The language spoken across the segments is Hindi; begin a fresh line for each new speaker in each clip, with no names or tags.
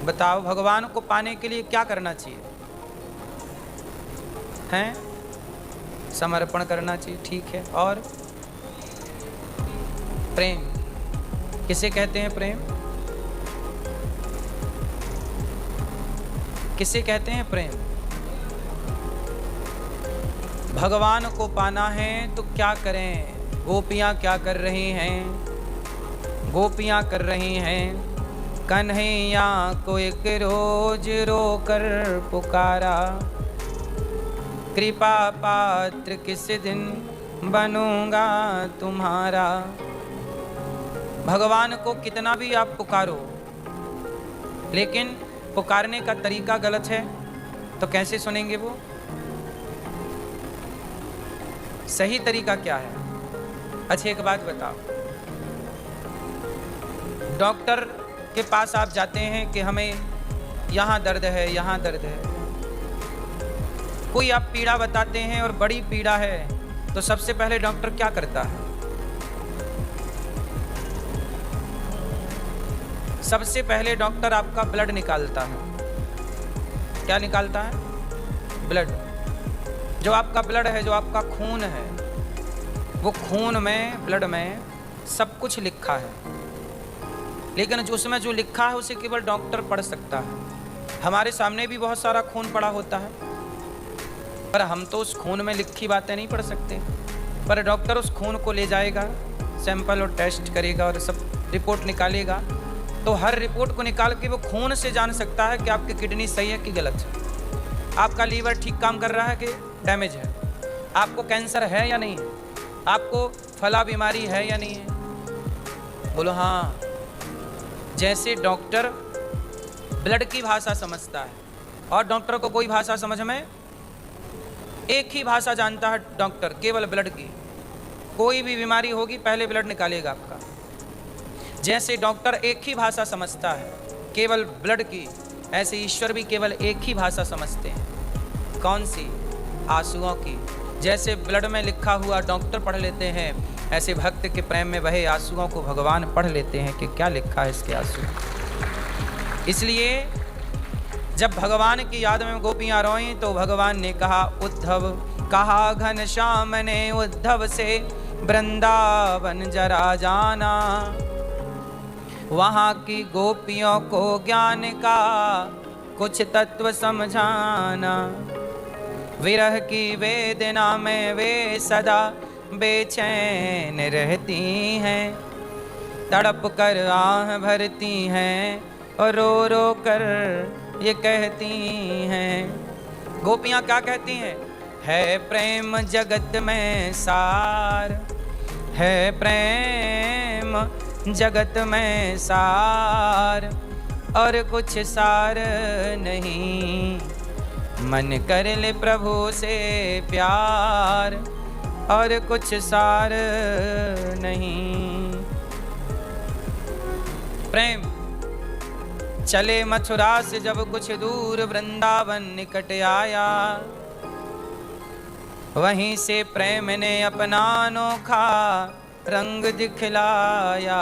बताओ भगवान को पाने के लिए क्या करना चाहिए? हैं? समर्पण करना चाहिए, ठीक है। और प्रेम किसे कहते हैं? प्रेम किसे कहते हैं? प्रेम। भगवान को पाना है तो क्या करें? गोपियां क्या कर रही हैं? गोपियां कर रही हैं, कन्हैया को एक रोज रोकर पुकारा, कृपा पात्र किस दिन बनूंगा तुम्हारा। भगवान को कितना भी आप पुकारो, लेकिन पुकारने का तरीका गलत है तो कैसे सुनेंगे वो? सही तरीका क्या है? अच्छा एक बात बताओ, डॉक्टर के पास आप जाते हैं कि हमें यहाँ दर्द है, यहाँ दर्द है, कोई आप पीड़ा बताते हैं और बड़ी पीड़ा है तो सबसे पहले डॉक्टर क्या करता है? सबसे पहले डॉक्टर आपका ब्लड निकालता है। क्या निकालता है? ब्लड। जो आपका ब्लड है, जो आपका खून है, वो खून में, ब्लड में सब कुछ लिखा है, लेकिन जो उसमें जो लिखा है उसे केवल डॉक्टर पढ़ सकता है। हमारे सामने भी बहुत सारा खून पड़ा होता है, पर हम तो उस खून में लिखी बातें नहीं पढ़ सकते। पर डॉक्टर उस खून को ले जाएगा, सैंपल और टेस्ट करेगा और सब रिपोर्ट निकालेगा, तो हर रिपोर्ट को निकाल के वो खून से जान सकता है कि आपकी किडनी सही है कि गलत है, आपका लीवर ठीक काम कर रहा है कि डैमेज है, आपको कैंसर है या नहीं है, आपको फला बीमारी है या नहीं है। बोलो हाँ। जैसे डॉक्टर ब्लड की भाषा समझता है और डॉक्टर को कोई भाषा समझ में, एक ही भाषा जानता है डॉक्टर, केवल ब्लड की। कोई भी बीमारी होगी पहले ब्लड निकालेगा आपका। जैसे डॉक्टर एक ही भाषा समझता है, केवल ब्लड की, ऐसे ईश्वर भी केवल एक ही भाषा समझते हैं। कौन सी? आंसुओं की। जैसे ब्लड में लिखा हुआ डॉक्टर पढ़ लेते हैं, ऐसे भक्त के प्रेम में बहे आंसुओं को भगवान पढ़ लेते हैं कि क्या लिखा है इसके आंसू। इसलिए जब भगवान की याद में गोपियां रोईं तो भगवान ने कहा, उद्धव कहा घनश्याम ने उद्धव से, वृंदावन जरा जाना, वहाँ की गोपियों को ज्ञान का कुछ तत्व समझाना। विरह की वेदना में वे सदा बेचैन रहती हैं, तड़प कर आह भरती हैं और रो रो कर ये कहती हैं। गोपियाँ क्या कहती हैं? है प्रेम जगत में सार, है प्रेम जगत में सार, और कुछ सार नहीं, मन कर ले प्रभु से प्यार, और कुछ सार नहीं। प्रेम। चले मथुरा से जब कुछ दूर, वृंदावन निकट आया, वहीं से प्रेम ने अपना अनोखा रंग दिखलाया।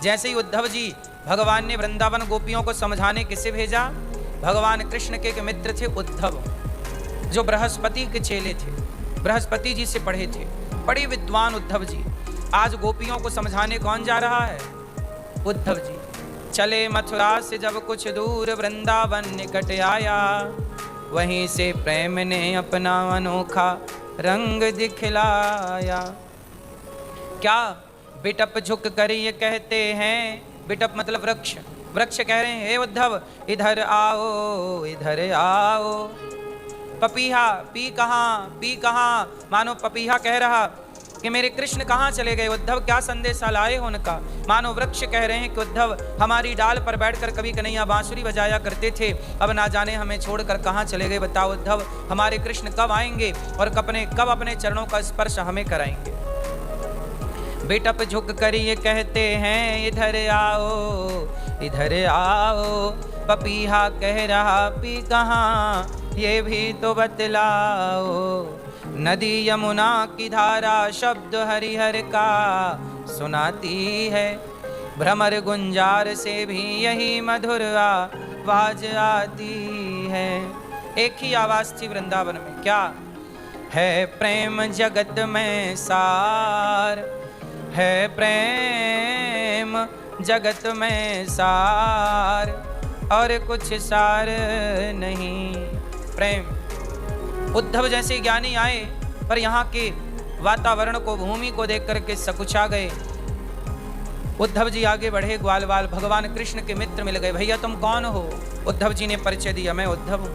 जैसे ही उद्धव जी, भगवान ने वृंदावन गोपियों को समझाने किसे भेजा? भगवान कृष्ण के मित्र थे उद्धव, जो बृहस्पति के चेले थे, बृहस्पति जी से पढ़े थे, बड़े विद्वान उद्धव जी। आज गोपियों को समझाने कौन जा रहा है? उद्धव जी। चले मथुरा से जब कुछ दूर, वृंदावन निकट आया, वहीं से प्रेम ने अपना अनोखा रंग दिखलाया। क्या बिटप झुक कर ये कहते हैं? बिटप मतलब वृक्ष। वृक्ष कह रहे हैं, हे उद्धव इधर आओ, इधर आओ। पपीहा, पी कहाँ, पी कहाँ? मानो पपीहा कह रहा कि मेरे कृष्ण कहाँ चले गए? उद्धव क्या संदेशा लाए हो उनका? मानो वृक्ष कह रहे हैं कि उद्धव हमारी डाल पर बैठकर कभी कन्हैया बांसुरी बजाया करते थे, अब ना जाने हमें छोड़कर कहाँ चले गए। बताओ उद्धव, हमारे कृष्ण कब आएंगे और कब अपने चरणों का स्पर्श हमें कराएंगे? बिटप झुक कर ये कहते हैं, इधर आओ, इधर आओ। पपीहा कह रहा, पी कहाँ ये भी तो बतलाओ। नदी यमुना की धारा शब्द हरिहर का सुनाती है, भ्रमर गुंजार से भी यही मधुर आवाज आती है। एक ही आवाज थी वृंदावन में, क्या है? प्रेम जगत में सार, है प्रेम जगत में सार, और कुछ सार नहीं। प्रेम। उद्धव जैसे ज्ञानी आए पर यहाँ के वातावरण को, भूमि को देख करके सकुचा गए। उद्धव जी आगे बढ़े, ग्वालवाल भगवान कृष्ण के मित्र मिल गए। भैया तुम कौन हो? उद्धव जी ने परिचय दिया, मैं उद्धव हूँ।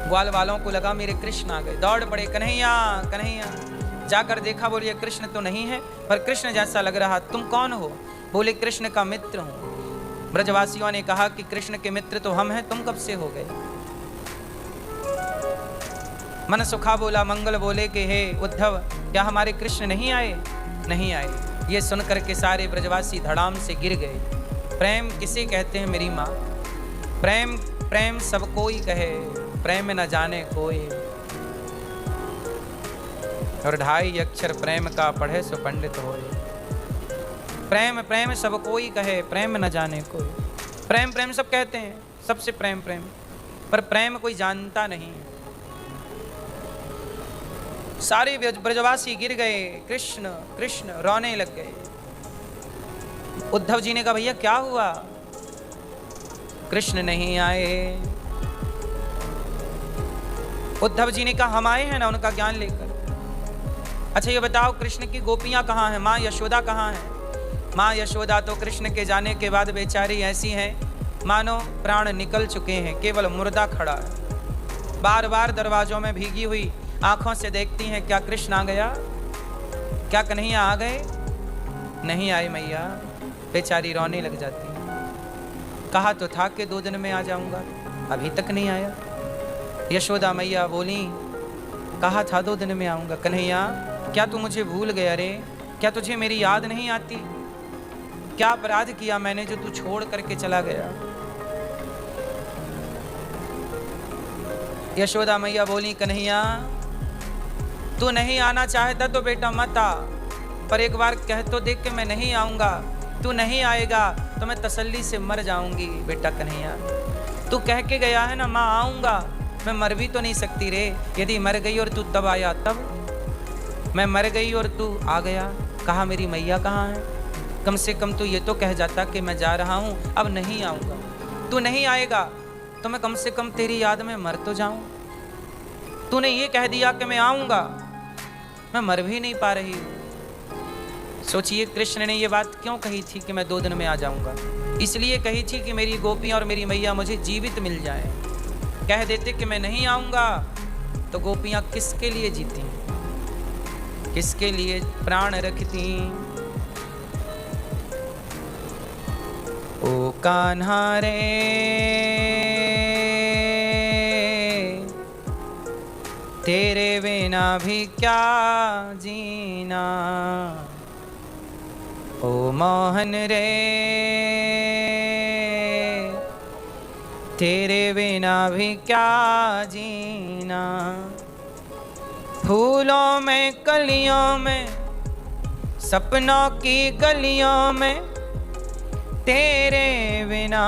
ग्वाल वालों को लगा मेरे कृष्ण आ गए, दौड़ पड़े, कन्हैया कन्हैया। जाकर देखा, बोलिए कृष्ण तो नहीं है पर कृष्ण जैसा लग रहा। तुम कौन हो? बोले कृष्ण का मित्र हूं। ब्रजवासियों ने कहा कि कृष्ण के मित्र तो हम हैं, तुम कब से हो गए? मन सुखा बोला, मंगल बोले कि हे उद्धव, क्या हमारे कृष्ण नहीं आए? नहीं आए। ये सुनकर के सारे ब्रजवासी धड़ाम से गिर गए। प्रेम किसे कहते हैं मेरी माँ? प्रेम प्रेम सब कोई कहे, प्रेम न जाने कोई। और 2.5 अक्षर प्रेम का पढ़े सो पंडित होए। प्रेम प्रेम सब कोई कहे, प्रेम न जाने कोई। प्रेम प्रेम सब कहते हैं, सबसे प्रेम प्रेम, पर प्रेम कोई जानता नहीं है। सारे ब्रजवासी गिर गए, कृष्ण कृष्ण रोने लग गए। उद्धव जी ने कहा भैया क्या हुआ? कृष्ण नहीं आए। उद्धव जी ने कहा हम आए हैं ना उनका ज्ञान लेकर। अच्छा ये बताओ कृष्ण की गोपियां कहाँ हैं? माँ यशोदा कहाँ हैं? माँ यशोदा तो कृष्ण के जाने के बाद बेचारी ऐसी हैं मानो प्राण निकल चुके हैं, केवल मुर्दा खड़ा है। बार बार दरवाजों में भीगी हुई आंखों से देखती हैं, क्या कृष्ण आ गया? क्या कन्हैया आ गए? नहीं आए मैया। बेचारी रोने लग जाती है। कहा तो था कि 2 दिन में आ जाऊंगा, अभी तक नहीं आया। यशोदा मैया बोली, कहा था 2 दिन में आऊंगा। कन्हैया क्या तू मुझे भूल गया रे? क्या तुझे मेरी याद नहीं आती? क्या अपराध किया मैंने जो तू छोड़ करके चला गया? यशोदा मैया बोली, कन्हैया तू नहीं आना चाहता तो बेटा मत आ, पर एक बार कह तो देख के मैं नहीं आऊंगा। तू नहीं आएगा तो मैं तसल्ली से मर जाऊंगी। बेटा कन्हैया तू कह के गया है ना माँ आऊंगा, मैं मर भी तो नहीं सकती रे। यदि मर गई और तू तब आया तब? मैं मर गई और तू आ गया। कहा मेरी मैया कहाँ है? कम से कम तू ये तो कह जाता कि मैं जा रहा हूँ, अब नहीं आऊँगा। तू नहीं आएगा तो मैं कम से कम तेरी याद में मर तो जाऊँ। तूने ये कह दिया कि मैं आऊँगा, मैं मर भी नहीं पा रही हूँ। सोचिए कृष्ण ने ये बात क्यों कही थी कि मैं 2 दिन में आ जाऊँगा? इसलिए कही थी कि मेरी गोपियाँ और मेरी मैया मुझे जीवित मिल जाए। कह देते कि मैं नहीं आऊँगा तो गोपियाँ किसके लिए जीती, किसके लिए प्राण रखती? ओ कान्हा रे तेरे बिना भी क्या जीना। ओ मोहन रे तेरे बिना भी क्या जीना। फूलों में कलियों में सपनों की गलियों में तेरे बिना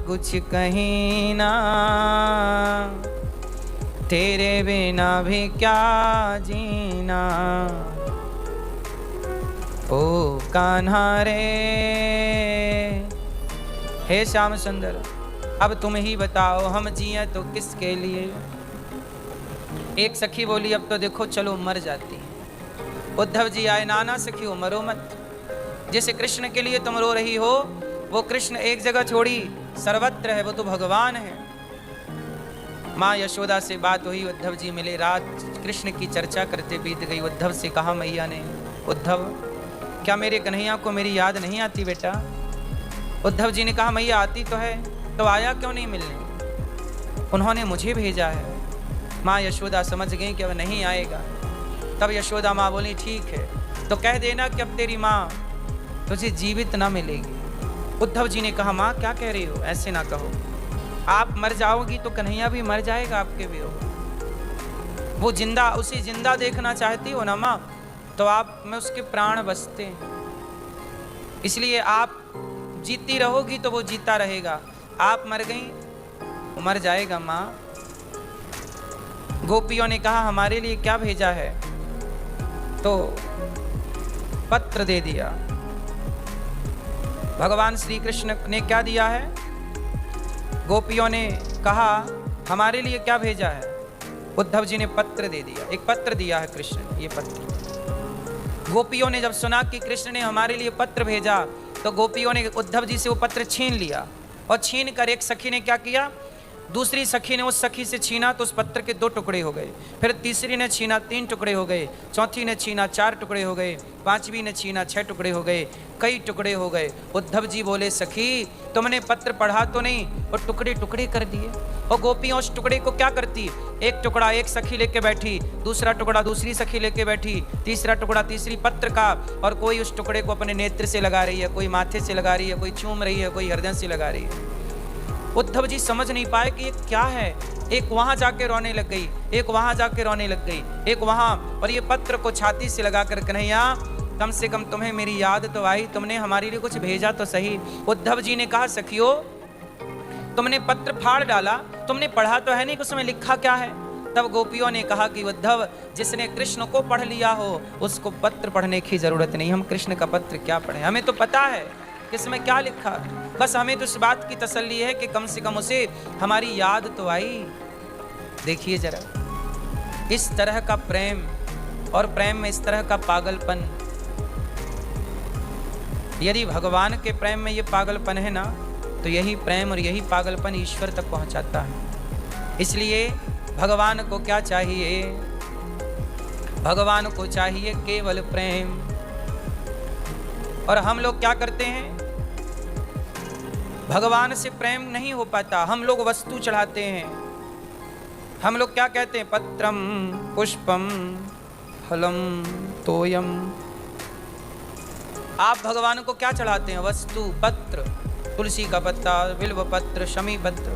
कुछ कहीं ना। तेरे बिना भी क्या जीना। ओ कान्हा रे। हे श्याम सुंदर अब तुम ही बताओ हम जिए तो किसके लिए? एक सखी बोली अब तो देखो चलो मर जाती है। उद्धव जी आए, नाना सखियों मरो मत। जैसे कृष्ण के लिए तुम रो रही हो, वो कृष्ण एक जगह छोड़ी सर्वत्र है, वो तो भगवान है। माँ यशोदा से बात हुई, उद्धव जी मिले। रात कृष्ण की चर्चा करते बीत गई। उद्धव से कहा मैया ने, उद्धव क्या मेरे कन्हैया को मेरी याद नहीं आती बेटा? उद्धव जी ने कहा मैया आती तो है, तो आया क्यों नहीं मिलने? उन्होंने मुझे भेजा है। माँ यशोदा समझ गई कि अब नहीं आएगा। तब यशोदा माँ बोली ठीक है तो कह देना कि अब तेरी माँ तुझे जीवित ना मिलेगी। उद्धव जी ने कहा माँ क्या कह रही हो? ऐसे ना कहो, आप मर जाओगी तो कन्हैया भी मर जाएगा आपके वियोग। वो जिंदा, उसे जिंदा देखना चाहती हो ना माँ, तो आप में उसके प्राण बसते हैं। इसलिए आप जीती रहोगी तो वो जीता रहेगा, आप मर गई वो मर जाएगा। माँ, गोपियों ने कहा हमारे लिए क्या भेजा है, तो पत्र दे दिया। भगवान श्री कृष्ण ने क्या दिया है, गोपियों ने कहा हमारे लिए क्या भेजा है, उद्धव जी ने पत्र दे दिया। एक पत्र दिया है कृष्ण ने, ये पत्र। गोपियों ने जब सुना कि कृष्ण ने हमारे लिए पत्र भेजा तो गोपियों ने उद्धव जी से वो पत्र छीन लिया, और छीन कर एक सखी ने क्या किया, दूसरी सखी ने उस सखी से छीना तो उस पत्र के 2 टुकड़े हो गए, फिर तीसरी ने छीना 3 टुकड़े हो गए, चौथी ने छीना 4 टुकड़े हो गए, पांचवी ने छीना 6 टुकड़े हो गए, कई टुकड़े हो गए। उद्धव जी बोले सखी तुमने पत्र पढ़ा तो नहीं, और टुकड़े टुकड़े कर दिए। और गोपियां उस टुकड़े को क्या करती, एक टुकड़ा एक सखी लेके बैठी, दूसरा टुकड़ा दूसरी सखी लेके बैठी, तीसरा टुकड़ा तीसरी पत्र का, और कोई उस टुकड़े को अपने नेत्र से लगा रही है, कोई माथे से लगा रही है, कोई चूम रही है, कोई हृदय से लगा रही है। उद्धव जी समझ नहीं पाए कि ये क्या है। एक वहां जाके रोने लग गई, एक वहां जाके रोने लग गई, एक वहां, और ये पत्र को छाती से लगाकर कन्हैया कम से कम तुम्हें मेरी याद तो आई, तुमने हमारे लिए कुछ भेजा तो सही। उद्धव जी ने कहा सखियो तुमने पत्र फाड़ डाला, तुमने पढ़ा तो है नहीं कि उसमें लिखा क्या है। तब गोपियों ने कहा कि उद्धव जिसने कृष्ण को पढ़ लिया हो उसको पत्र पढ़ने की जरूरत नहीं, हम कृष्ण का पत्र क्या पढ़े, हमें तो पता है इसमें क्या लिखा। बस हमें तो इस बात की तसल्ली है कि कम से कम उसे हमारी याद तो आई। देखिए जरा इस तरह का प्रेम, और प्रेम में इस तरह का पागलपन। यदि भगवान के प्रेम में ये पागलपन है ना, तो यही प्रेम और यही पागलपन ईश्वर तक पहुंचाता है। इसलिए भगवान को क्या चाहिए, भगवान को चाहिए केवल प्रेम। और हम लोग क्या करते हैं, भगवान से प्रेम नहीं हो पाता, हम लोग वस्तु चढ़ाते हैं। हम लोग क्या कहते हैं, पत्रम पुष्पम फलम तोयम। आप भगवान को क्या चढ़ाते हैं, वस्तु, पत्र, तुलसी का पत्ता, बिल्व पत्र, शमी पत्र।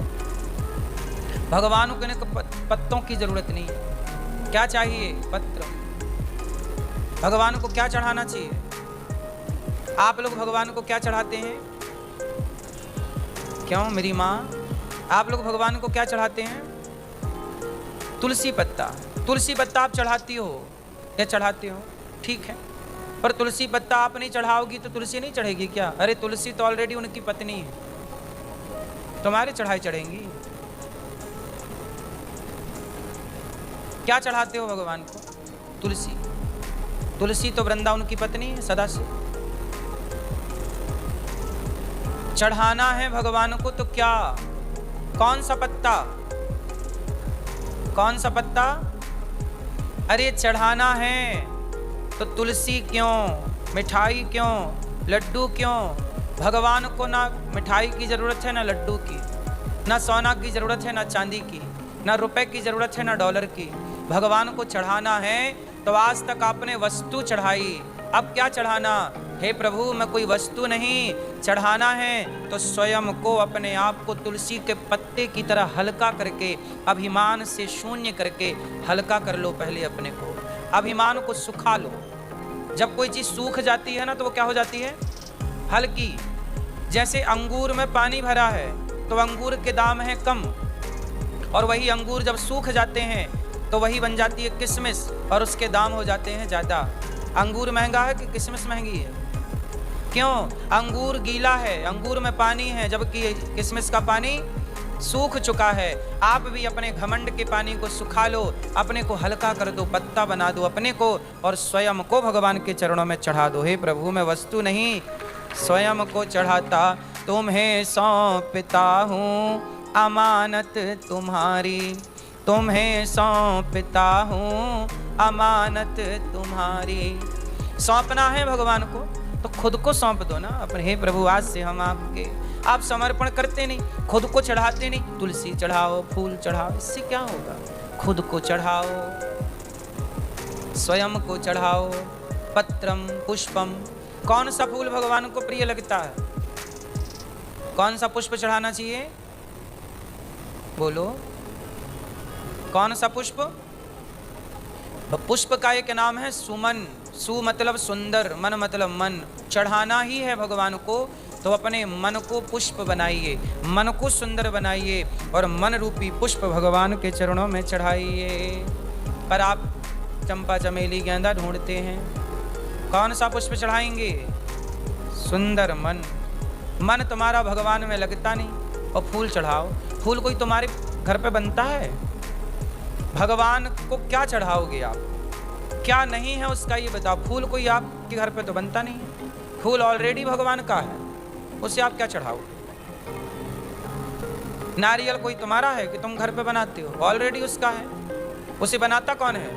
भगवान को पत्तों की जरूरत नहीं है, क्या चाहिए, पत्र। भगवान को क्या चढ़ाना चाहिए, आप लोग भगवान को क्या चढ़ाते हैं, क्यों मेरी माँ, आप लोग भगवान को क्या चढ़ाते हैं, तुलसी पत्ता। तुलसी पत्ता आप चढ़ाती हो या चढ़ाते हो, ठीक है, पर तुलसी पत्ता आप नहीं चढ़ाओगी तो तुलसी नहीं चढ़ेगी क्या। अरे तुलसी तो ऑलरेडी उनकी पत्नी है, तुम्हारे चढ़ाई चढ़ेंगी। क्या चढ़ाते हो भगवान को, तुलसी। तुलसी तो वृंदावन की पत्नी है सदा से। चढ़ाना है भगवान को तो क्या, कौन सा पत्ता, कौन सा पत्ता, अरे चढ़ाना है तो तुलसी क्यों, मिठाई क्यों, लड्डू क्यों। भगवान को ना मिठाई की जरूरत है ना लड्डू की, ना सोना की जरूरत है ना चांदी की, ना रुपए की जरूरत है ना डॉलर की। भगवान को चढ़ाना है तो आज तक आपने वस्तु चढ़ाई, अब क्या चढ़ाना, हे प्रभु मैं कोई वस्तु नहीं, चढ़ाना है तो स्वयं को, अपने आप को तुलसी के पत्ते की तरह हल्का करके, अभिमान से शून्य करके हल्का कर लो। पहले अपने को, अभिमान को सुखा लो। जब कोई चीज सूख जाती है ना तो वो क्या हो जाती है, हल्की। जैसे अंगूर में पानी भरा है तो अंगूर के दाम है कम, और वही अंगूर जब सूख जाते हैं तो वही बन जाती है किशमिश, और उसके दाम हो जाते हैं ज़्यादा। अंगूर महंगा है कि किशमिश महंगी है, क्यों, अंगूर गीला है, अंगूर में पानी है, जबकि किशमिश का पानी सूख चुका है। आप भी अपने घमंड के पानी को सुखा लो, अपने को हल्का कर दो, पत्ता बना दो अपने को, और स्वयं को भगवान के चरणों में चढ़ा दो। हे प्रभु मैं वस्तु नहीं, स्वयं को चढ़ाता तुम्हें सौंपता हूँ अमानत तुम्हारी, तुम्हें सौंपता हूँ अमानत तुम्हारी। सौंपना है भगवान को तो खुद को सौंप दो ना अपने। हे प्रभु आज से हम आपके, आप समर्पण करते नहीं, खुद को चढ़ाते नहीं। तुलसी चढ़ाओ, फूल चढ़ाओ, इससे क्या होगा, खुद को चढ़ाओ, स्वयं को चढ़ाओ। पत्रम पुष्पम, कौन सा फूल भगवान को प्रिय लगता है, कौन सा पुष्प चढ़ाना चाहिए, बोलो कौन सा पुष्प। पुष्प का एक नाम है सुमन, सु मतलब सुंदर, मन मतलब मन। चढ़ाना ही है भगवान को, तो अपने मन को पुष्प बनाइए, मन को सुंदर बनाइए और मन रूपी पुष्प भगवान के चरणों में चढ़ाइए। पर आप चंपा चमेली गेंदा ढूंढते हैं, कौन सा पुष्प चढ़ाएंगे? सुंदर मन। मन तुम्हारा भगवान में लगता नहीं और फूल चढ़ाओ। फूल कोई तुम्हारे घर पे बनता है? भगवान को क्या चढ़ाओगे आप? क्या नहीं है उसका ये बताओ। फूल कोई आपके घर पे तो बनता नहीं है, फूल ऑलरेडी भगवान का है, उसे आप क्या चढ़ाओगे? नारियल कोई तुम्हारा है कि तुम घर पे बनाते हो? ऑलरेडी उसका है। उसे बनाता कौन है?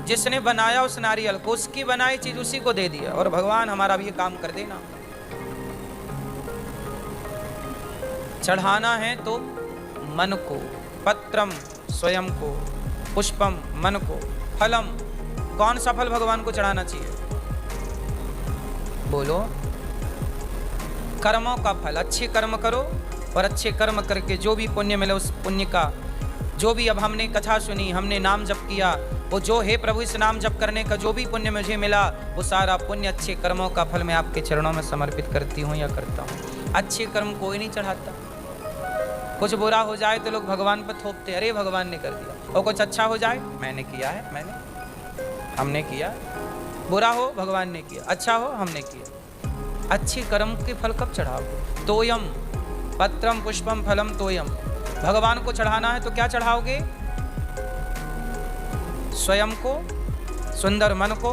जिसने बनाया उस नारियल को, उसकी बनाई चीज उसी को दे दिया। और भगवान हमारा भी ये काम कर देना। चढ़ाना है तो मन को, पत्रम स्वयं को, पुष्पम मन को, फलम कौन सा फल भगवान को चढ़ाना चाहिए? बोलो। कर्मों का फल। अच्छे कर्म करो और अच्छे कर्म करके जो भी पुण्य मिले उस पुण्य का, जो भी अब हमने कथा सुनी, हमने नाम जप किया, वो जो हे प्रभु इस नाम जप करने का जो भी पुण्य मुझे मिला, वो सारा पुण्य अच्छे कर्मों का फल मैं आपके चरणों में समर्पित करती हूँ या करता हूँ। अच्छे कर्म कोई नहीं चढ़ाता। कुछ बुरा हो जाए तो लोग भगवान पर थोपते, अरे भगवान ने कर दिया। और कुछ अच्छा हो जाए, मैंने किया है, हमने किया। बुरा हो, भगवान ने किया। अच्छा हो, हमने किया। अच्छे कर्म के फल कब चढ़ाओगे? तोयम पत्रम पुष्पम फलम तोयम। भगवान को चढ़ाना है तो क्या चढ़ाओगे? स्वयं को, सुंदर मन को,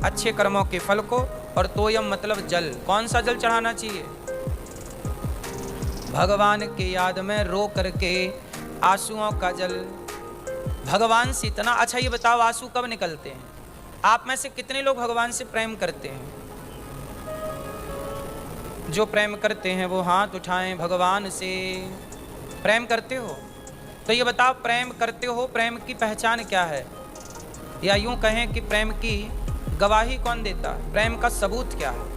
अच्छे कर्मों के फल को, और तोयम मतलब जल। कौन सा जल चढ़ाना चाहिए? भगवान के याद में रो करके आंसुओं का जल। भगवान से इतना। अच्छा ये बताओ, आंसू कब निकलते हैं? आप में से कितने लोग भगवान से प्रेम करते हैं? जो प्रेम करते हैं वो हाथ उठाएं। भगवान से प्रेम करते हो? तो ये बताओ, प्रेम करते हो, प्रेम की पहचान क्या है? या यूं कहें कि प्रेम की गवाही कौन देता है? प्रेम का सबूत क्या है?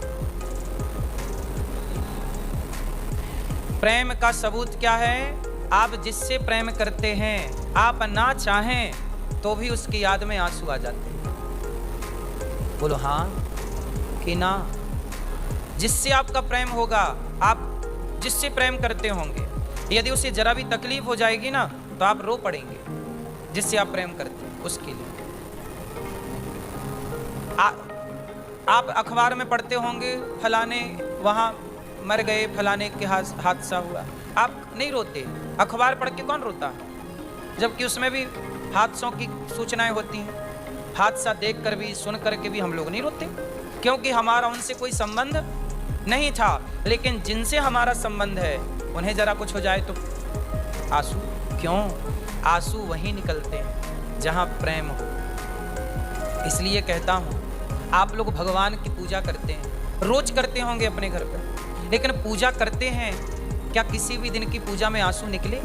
प्रेम का सबूत क्या है? आप जिससे प्रेम करते हैं, आप ना चाहें तो भी उसकी याद में आंसू आ जाते हैं। बोलो हाँ कि ना? जिससे आपका प्रेम होगा, आप जिससे प्रेम करते होंगे, यदि उसे जरा भी तकलीफ हो जाएगी ना तो आप रो पड़ेंगे। जिससे आप प्रेम करते हैं उसके लिए। आप अखबार में पढ़ते होंगे फलाने वहाँ मर गए, फलाने के हादसा हुआ, आप नहीं रोते। अखबार पढ़ के कौन रोता है? जबकि उसमें भी हादसों की सूचनाएं होती हैं। हादसा देखकर भी, सुन करके भी हम लोग नहीं रोते, क्योंकि हमारा उनसे कोई संबंध नहीं था। लेकिन जिनसे हमारा संबंध है, उन्हें जरा कुछ हो जाए तो आंसू। क्यों? आंसू वहीं निकलते हैं जहां प्रेम हो। इसलिए कहता हूं, आप लोग भगवान की पूजा करते हैं, रोज करते होंगे अपने घर पर, लेकिन पूजा करते हैं, क्या किसी भी दिन की पूजा में आंसू निकले?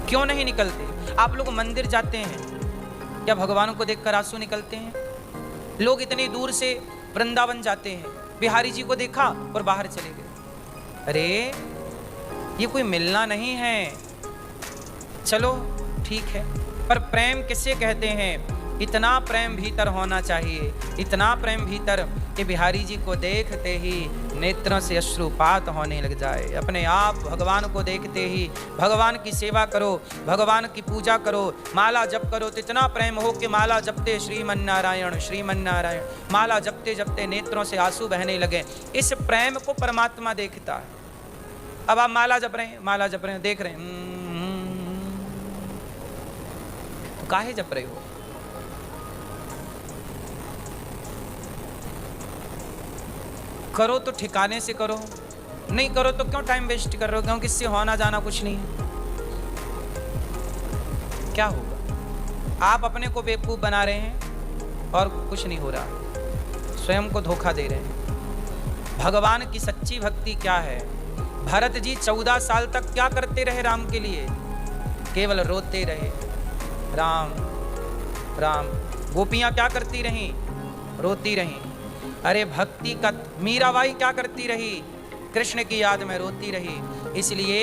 क्यों नहीं निकलते? आप लोग मंदिर जाते हैं, क्या भगवान को देखकर आंसू निकलते हैं? लोग इतनी दूर से वृंदावन जाते हैं, बिहारी जी को देखा और बाहर चले गए। अरे ये कोई मिलना नहीं है। चलो ठीक है, पर प्रेम किसे कहते हैं? इतना प्रेम भीतर होना चाहिए, इतना प्रेम भीतर कि बिहारी जी को देखते ही नेत्रों से अश्रुपात होने लग जाए। अपने आप भगवान को देखते ही भगवान की सेवा करो, भगवान की पूजा करो, माला जप करो तो इतना प्रेम हो कि माला जपते श्रीमन्नारायण श्रीमन्नारायण, माला जपते जपते नेत्रों से आंसू बहने लगे। इस प्रेम को परमात्मा देखता है। अब आप माला जप रहे हैं, माला जप रहे हैं, देख रहे हैं, तो काहे जप रहे हो? करो तो ठिकाने से करो, नहीं करो तो क्यों टाइम वेस्ट कर रहे हो? क्योंकि इससे होना जाना कुछ नहीं है। क्या होगा? आप अपने को बेवकूफ बना रहे हैं और कुछ नहीं हो रहा, स्वयं को धोखा दे रहे हैं। भगवान की सच्ची भक्ति क्या है? भरत जी 14 साल तक क्या करते रहे राम के लिए? केवल रोते रहे, राम राम। गोपियां क्या करती रहीं? रोती रहीं। अरे भक्ति का मीराबाई क्या करती रही? कृष्ण की याद में रोती रही। इसलिए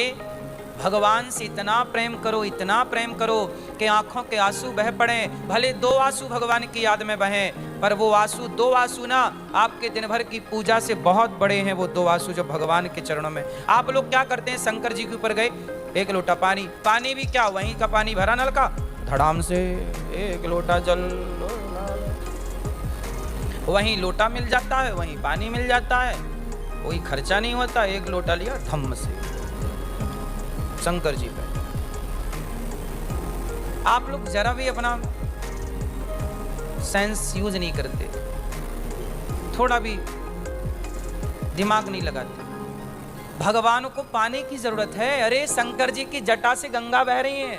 भगवान से इतना प्रेम करो, इतना प्रेम करो कि आंखों के आंसू बह पड़े। भले 2 आंसू भगवान की याद में बहें, पर वो आंसू 2 आंसू ना आपके दिन भर की पूजा से बहुत बड़े हैं। वो 2 आंसू जो भगवान के चरणों में। आप लोग क्या करते हैं, शंकर जी के ऊपर गए, 1 लोटा पानी, पानी भी क्या वहीं का पानी भरा नल का, धड़ाम से 1 लोटा जल, वहीं लोटा मिल जाता है, वहीं पानी मिल जाता है, कोई खर्चा नहीं होता। 1 लोटा लिया धम्म से शंकर जी पे। आप लोग जरा भी अपना सेंस यूज नहीं करते, थोड़ा भी दिमाग नहीं लगाते। भगवान को पानी की जरूरत है। अरे शंकर जी की जटा से गंगा बह रही है,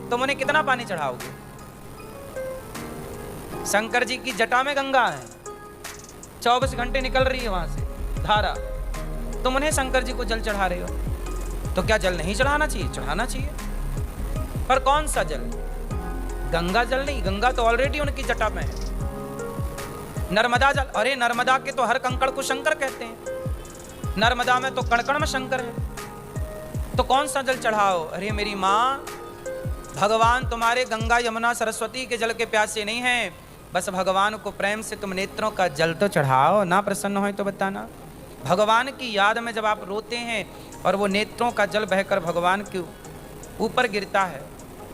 तुम उन्हें कितना पानी चढ़ाओगे? शंकर जी की जटा में गंगा है, 24 घंटे निकल रही है वहां से धारा, तुम उन्हें शंकर जी को जल चढ़ा रहे हो। तो क्या जल नहीं चढ़ाना चाहिए? चढ़ाना चाहिए, पर कौन सा जल? गंगा जल नहीं, गंगा तो ऑलरेडी उनकी जटा में है। नर्मदा जल, अरे नर्मदा के तो हर कंकड़ को शंकर कहते हैं, नर्मदा में तो कण-कण में शंकर है, तो कौन सा जल चढ़ाओ? अरे मेरी माँ, भगवान तुम्हारे गंगा यमुना सरस्वती के जल के प्यासे नहीं हैं, बस भगवान को प्रेम से तुम नेत्रों का जल तो चढ़ाओ ना। प्रसन्न हो तो बताना। भगवान की याद में जब आप रोते हैं और वो नेत्रों का जल बहकर भगवान के ऊपर गिरता है,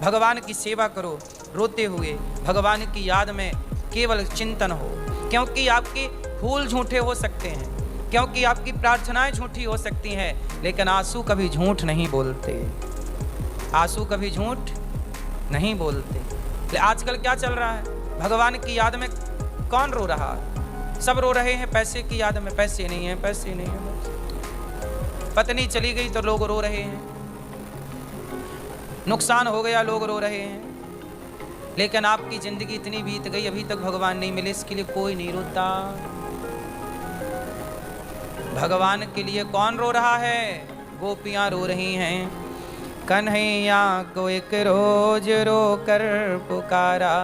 भगवान की सेवा करो रोते हुए, भगवान की याद में केवल चिंतन हो। क्योंकि आपके फूल झूठे हो सकते हैं, क्योंकि आपकी प्रार्थनाएं झूठी हो सकती हैं, लेकिन आंसू कभी झूठ नहीं बोलते, आंसू कभी झूठ नहीं बोलते। आजकल क्या चल रहा है, भगवान की याद में कौन रो रहा है? सब रो रहे हैं पैसे की याद में, पैसे नहीं है, पैसे नहीं है। पत्नी चली गई तो लोग रो रहे हैं, नुकसान हो गया लोग रो रहे हैं। लेकिन आपकी जिंदगी इतनी बीत गई, अभी तक भगवान नहीं मिले, इसके लिए कोई नहीं रोता। भगवान के लिए कौन रो रहा है? गोपियां रो रही हैं, कन्हैया को एक रोज रो कर पुकारा।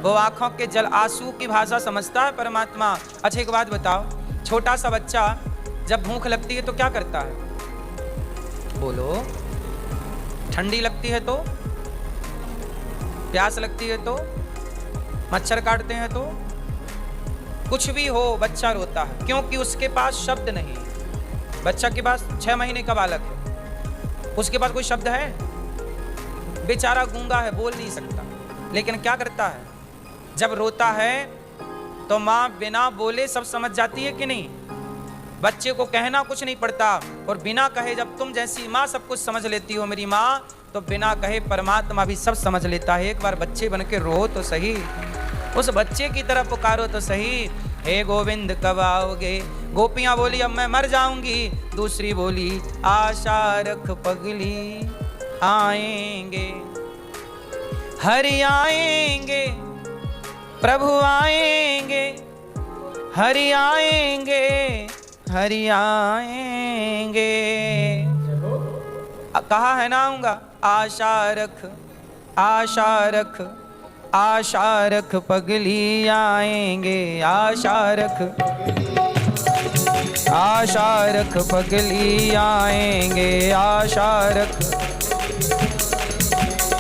वो आंखों के जल, आंसू की भाषा समझता है परमात्मा। अच्छा एक बात बताओ, छोटा सा बच्चा जब भूख लगती है तो क्या करता है? बोलो। ठंडी लगती है तो, प्यास लगती है तो, मच्छर काटते हैं तो, कुछ भी हो बच्चा रोता है, क्योंकि उसके पास शब्द नहीं है। बच्चा के पास 6 महीने का बालक है, उसके पास कोई शब्द है? बेचारा गूंगा है, बोल नहीं सकता, लेकिन क्या करता है? जब रोता है तो माँ बिना बोले सब समझ जाती है कि नहीं? बच्चे को कहना कुछ नहीं पड़ता, और बिना कहे जब तुम जैसी माँ सब कुछ समझ लेती हो मेरी माँ, तो बिना कहे परमात्मा भी सब समझ लेता है। एक बार बच्चे बन के रो तो सही, उस बच्चे की तरफ पुकारो तो सही, हे गोविंद कब आओगे? गोपियां बोली अब मैं मर जाऊंगी, दूसरी बोली आशा रख पगली आएंगे, हरि आएंगे, प्रभु आएंगे, हरि आएंगे, हरि आएंगे। कहा है ना आऊंगा, आशा रख, आशा रख, आशा रख पगली आएंगे, आशा रख, आशा रख पगली आएंगे, आशा रख,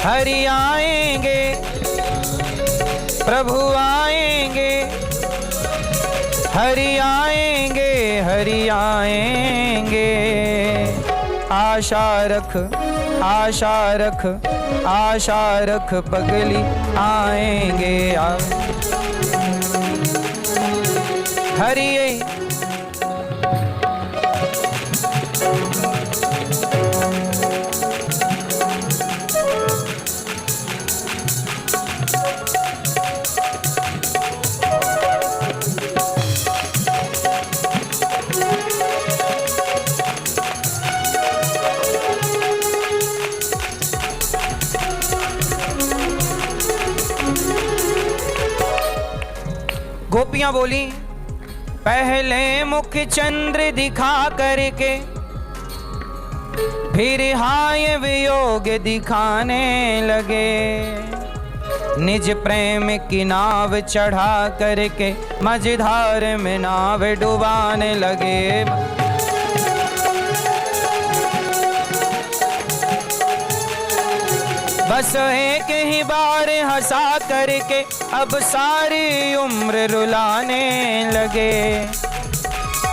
हरि आएंगे, प्रभु आएंगे, हरि आएंगे, हरि आएंगे। आशा रख, आशा रख, आशा रख पगली आएंगे, हरि गोपियां बोली पहले मुख चंद्र दिखा करके फिर हाय वियोग दिखाने लगे, निज प्रेम की नाव चढ़ा करके मझधार में नाव डुबाने लगे। बस एक ही बार हंसा करके अब सारी उम्र रुलाने लगे।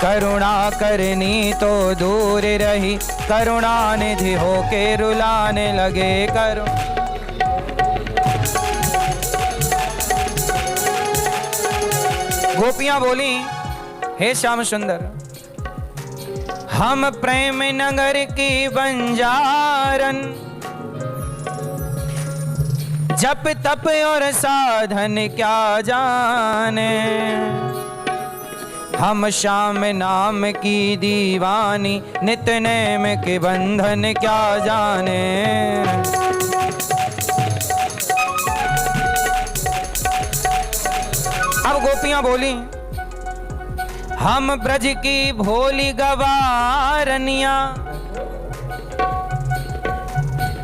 करुणा करनी तो दूर रही, करुणा निधि होके रुलाने लगे। गोपियां बोली, हे श्याम सुंदर, हम प्रेम नगर की बंजारन, जप तप और साधन क्या जाने। हम श्याम नाम की दीवानी, नित नेम के बंधन क्या जाने। अब गोपियां बोली, हम ब्रज की भोली गवारनिया,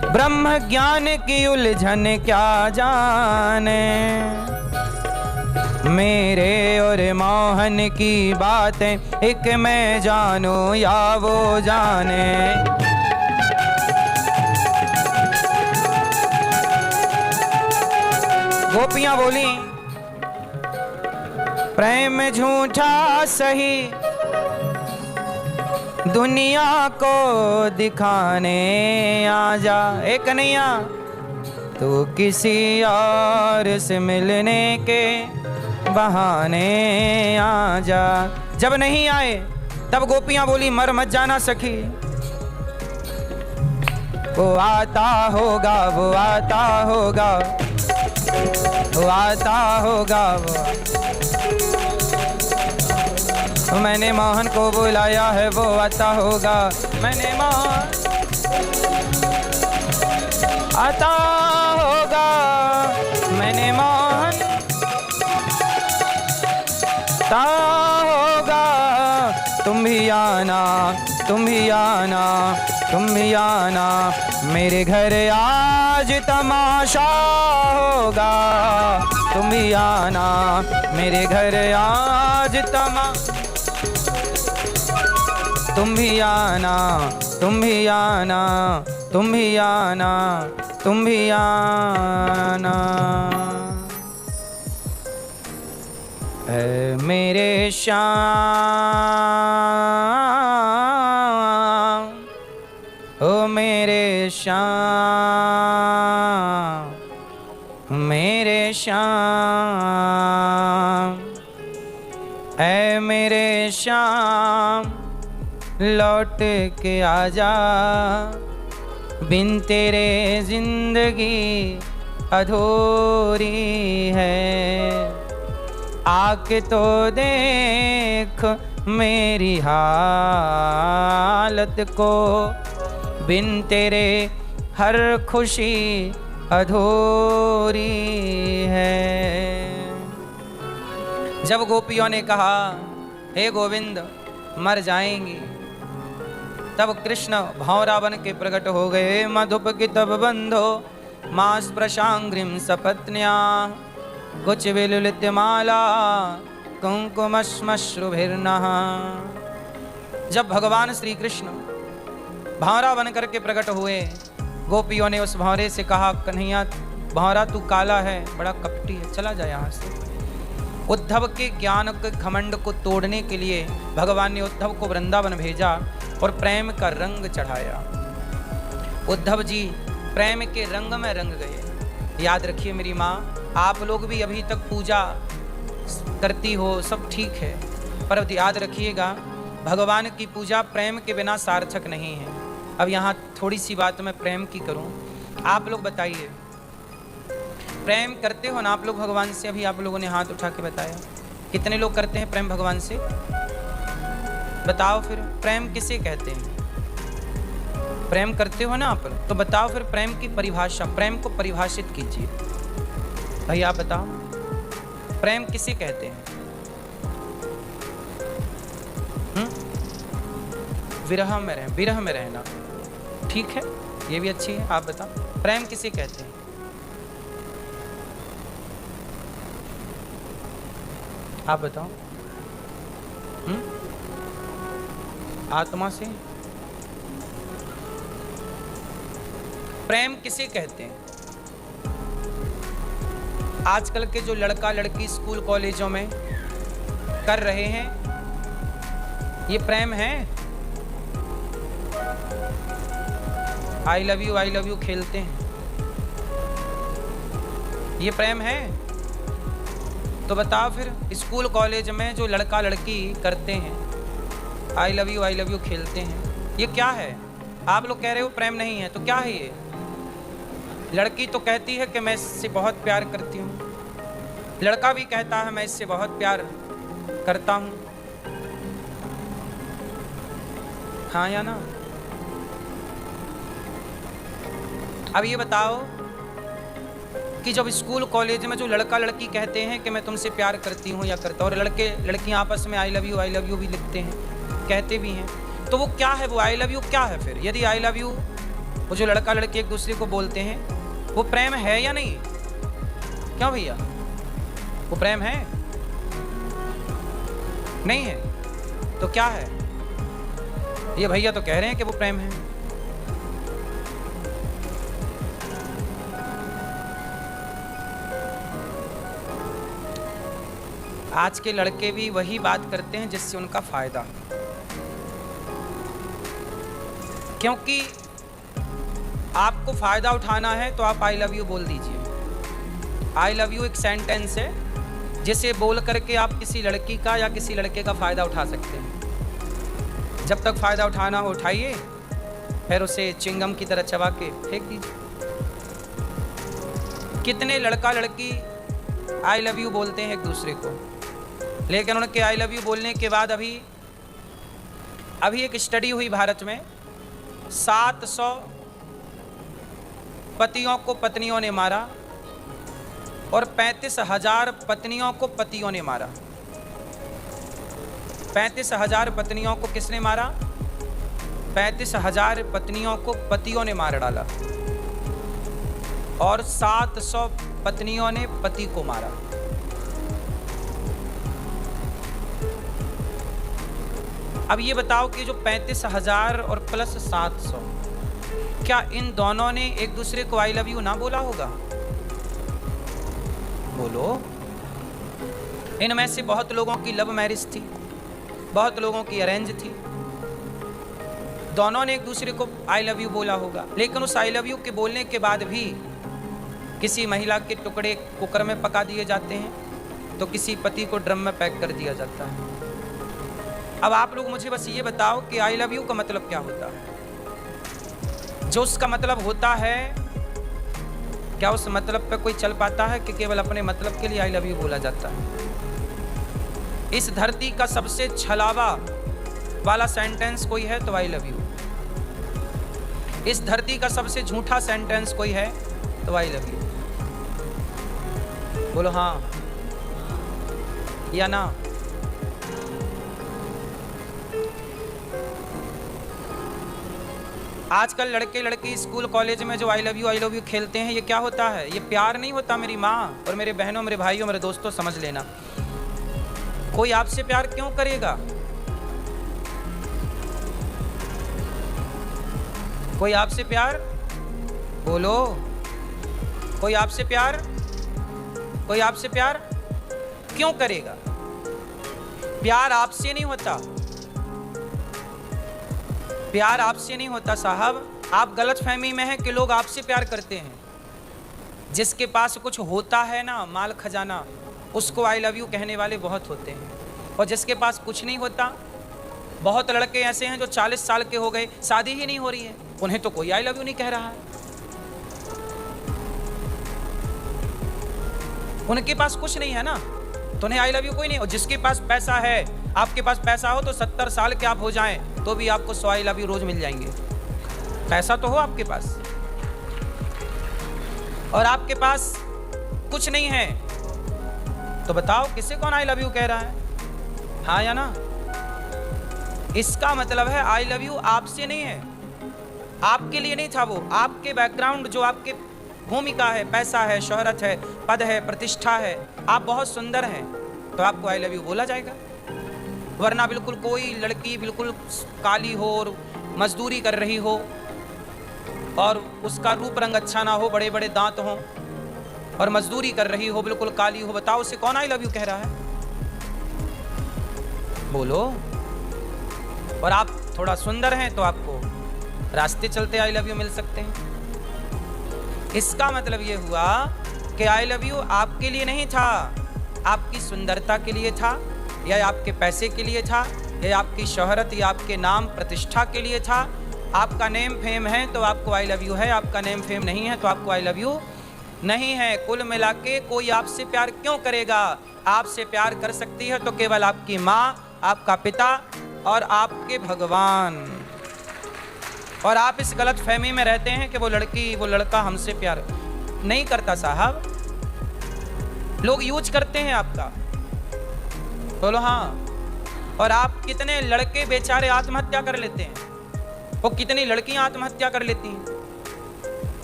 ब्रह्म ज्ञान की उलझन क्या जाने। मेरे और मोहन की बातें एक मैं जानूं या वो जाने। गोपियां बोली, प्रेम झूठा सही, दुनिया को दिखाने आजा। ए कन्हैया, तू किसी और से मिलने के बहाने आजा। जब नहीं आए तब गोपियां बोली, मर मत जाना सखी, वो आता होगा, वो आता होगा, वो आता होगा। मैंने मोहन को बुलाया है, वो आता होगा। मैंने मोहन आता होगा, मैंने मोहन आता होगा। तुम भी आना, तुम भी आना, तुम भी आना, मेरे घर आज तमाशा होगा। तुम भी आना, मेरे घर आज तुम भी आना, तुम भी आना, तुम भी आना, तुम भी आना। ऐ मेरे श्याम, ओ मेरे श्याम, मेरे श्याम, ऐ मेरे श्याम, लौट के आजा, बिन तेरे जिंदगी अधूरी है। आके तो देख मेरी हालत को, बिन तेरे हर खुशी अधूरी है। जब गोपियों ने कहा, हे गोविंद, मर जाएंगी, तब कृष्ण भौरा बन के प्रकट हो गए। मधुप की तब बंधो मास प्रशांग्रिम सपत्न्या, कुछ विलुलित माला कुंकुमश्मश्रुभिर्नः। जब भगवान श्री कृष्ण भौरा बन करके प्रकट हुए, गोपियों ने उस भौरे से कहा, कन्हैया भौरा तू काला है, बड़ा कपटी है, चला जा यहाँ से। उद्धव के ज्ञान के घमंड को तोड़ने के लिए भगवान ने उद्धव को वृंदावन भेजा और प्रेम का रंग चढ़ाया। उद्धव जी प्रेम के रंग में रंग गए। याद रखिए मेरी माँ, आप लोग भी अभी तक पूजा करती हो, सब ठीक है, पर याद रखिएगा भगवान की पूजा प्रेम के बिना सार्थक नहीं है। अब यहाँ थोड़ी सी बात मैं प्रेम की करूँ। आप लोग बताइए, प्रेम करते हो ना आप लोग भगवान से? अभी आप लोगों ने हाथ उठा के बताया, कितने लोग करते हैं प्रेम भगवान से? बताओ फिर, प्रेम किसे कहते हैं? प्रेम करते हो ना आप, तो बताओ फिर प्रेम की परिभाषा, प्रेम को परिभाषित कीजिए। भाई आप बताओ, प्रेम किसे कहते हैं? विरह में रह, विरह में रहना, ठीक है, ये भी अच्छी है। आप बताओ प्रेम किसे कहते हैं? आप बताओ। आत्मा से प्रेम किसे कहते हैं? आजकल के जो लड़का लड़की स्कूल कॉलेजों में कर रहे हैं, ये प्रेम है? आई लव यू खेलते हैं, ये प्रेम है? तो बताओ फिर, स्कूल कॉलेज में जो लड़का लड़की करते हैं, आई लव यू खेलते हैं, ये क्या है? आप लोग कह रहे हो प्रेम नहीं है, तो क्या है ये? लड़की तो कहती है कि मैं इससे बहुत प्यार करती हूँ, लड़का भी कहता है मैं इससे बहुत प्यार करता हूँ, हाँ या ना? अब ये बताओ कि जब स्कूल कॉलेज में जो लड़का लड़की कहते हैं कि मैं तुमसे प्यार करती हूँ या करता हूँ, और लड़के लड़कियाँ आपस में आई लव यू भी लिखते हैं, कहते भी हैं, तो वो क्या है? वो आई लव यू क्या है फिर? यदि आई लव यू वो जो लड़का लड़की एक दूसरे को बोलते हैं, वो प्रेम है या नहीं? क्यों भैया, वो प्रेम है? नहीं है तो क्या है? ये भैया तो कह रहे हैं कि वो प्रेम है। आज के लड़के भी वही बात करते हैं जिससे उनका फायदा, क्योंकि आपको फायदा उठाना है तो आप आई लव यू बोल दीजिए। आई लव यू एक सेंटेंस है जिसे बोल करके आप किसी लड़की का या किसी लड़के का फायदा उठा सकते हैं। जब तक फायदा उठाना हो उठाइए, फिर उसे चिंगम की तरह चबा के फेंक दीजिए। कितने लड़का लड़की आई लव यू बोलते हैं एक दूसरे को, लेकिन उनके आई लव यू बोलने के बाद अभी एक स्टडी हुई भारत में, 700 पतियों को पत्नियों ने मारा और 35,000 पत्नियों को पतियों ने मारा। 35,000 पत्नियों को किसने मारा? 35,000 पत्नियों को पतियों ने मार डाला और 700 पत्नियों ने पति को मारा। अब ये बताओ कि जो 35,000 और प्लस 700, क्या इन दोनों ने एक दूसरे को आई लव यू ना बोला होगा? बोलो। इनमें से बहुत लोगों की लव मैरिज थी, बहुत लोगों की अरेंज थी, दोनों ने एक दूसरे को आई लव यू बोला होगा, लेकिन उस आई लव यू के बोलने के बाद भी किसी महिला के टुकड़े कुकर में पका दिए जाते हैं तो किसी पति को ड्रम में पैक कर दिया जाता है। अब आप लोग मुझे बस ये बताओ कि आई लव यू का मतलब क्या होता है? जो उसका मतलब होता है, क्या उस मतलब पे कोई चल पाता है कि केवल अपने मतलब के लिए आई लव यू बोला जाता है? इस धरती का सबसे छलावा वाला सेंटेंस कोई है तो आई लव यू। इस धरती का सबसे झूठा सेंटेंस कोई है तो आई लव यू। बोलो हाँ या ना? आजकल लड़के लड़की स्कूल कॉलेज में जो आई लव यू खेलते हैं, ये क्या होता है? ये प्यार नहीं होता मेरी माँ और मेरे बहनों, मेरे भाइयों, मेरे दोस्तों, समझ लेना। कोई आपसे प्यार क्यों करेगा? कोई आपसे प्यार, बोलो, कोई आपसे प्यार, कोई आपसे प्यार क्यों करेगा? प्यार आपसे नहीं होता, प्यार आपसे नहीं होता साहब। आप गलतफहमी में हैं कि लोग आपसे प्यार करते हैं। जिसके पास कुछ होता है ना, माल खजाना, उसको आई लव यू कहने वाले बहुत होते हैं, और जिसके पास कुछ नहीं होता, बहुत लड़के ऐसे हैं जो 40 साल के हो गए, शादी ही नहीं हो रही है, उन्हें तो कोई आई लव यू नहीं कह रहा है। उनके पास कुछ नहीं है ना, तो उन्हें आई लव यू कोई नहीं। और जिसके पास पैसा है, आपके पास पैसा हो तो 70 साल के आप हो जाएं तो भी आपको 100 आई लव यू रोज मिल जाएंगे। पैसा तो हो आपके पास, और आपके पास कुछ नहीं है, तो बताओ किसे कौन आई लव यू कह रहा है? हाँ या ना? इसका मतलब है आई लव यू आपसे नहीं है, आपके लिए नहीं था वो। आपके बैकग्राउंड, जो आपके भूमिका है, पैसा है, शोहरत है, पद है, प्रतिष्ठा है, आप बहुत सुंदर हैं, तो आपको आई लव यू बोला जाएगा। वरना बिल्कुल कोई लड़की बिल्कुल काली हो और मजदूरी कर रही हो और उसका रूप रंग अच्छा ना हो, बड़े बड़े दांत हों, और मजदूरी कर रही हो, बिल्कुल काली हो, बताओ उसे कौन आई लव यू कह रहा है? बोलो। और आप थोड़ा सुंदर हैं तो आपको रास्ते चलते आई लव यू मिल सकते हैं। इसका मतलब ये हुआ कि आई लव यू आपके लिए नहीं था, आपकी सुंदरता के लिए था, या आपके पैसे के लिए था, या आपकी शोहरत या आपके नाम प्रतिष्ठा के लिए था। आपका नेम फेम है तो आपको आई लव यू है, आपका नेम फेम नहीं है तो आपको आई लव यू नहीं है। कुल मिला के कोई आपसे प्यार क्यों करेगा? आपसे प्यार कर सकती है तो केवल आपकी माँ, आपका पिता और आपके भगवान। और आप इस गलत फहमी में रहते हैं कि वो लड़की वो लड़का हमसे प्यार नहीं करता। साहब, लोग यूज करते हैं आपका। बोलो हाँ। और आप कितने लड़के बेचारे आत्महत्या कर लेते हैं, वो कितनी लड़कियां आत्महत्या कर लेती हैं।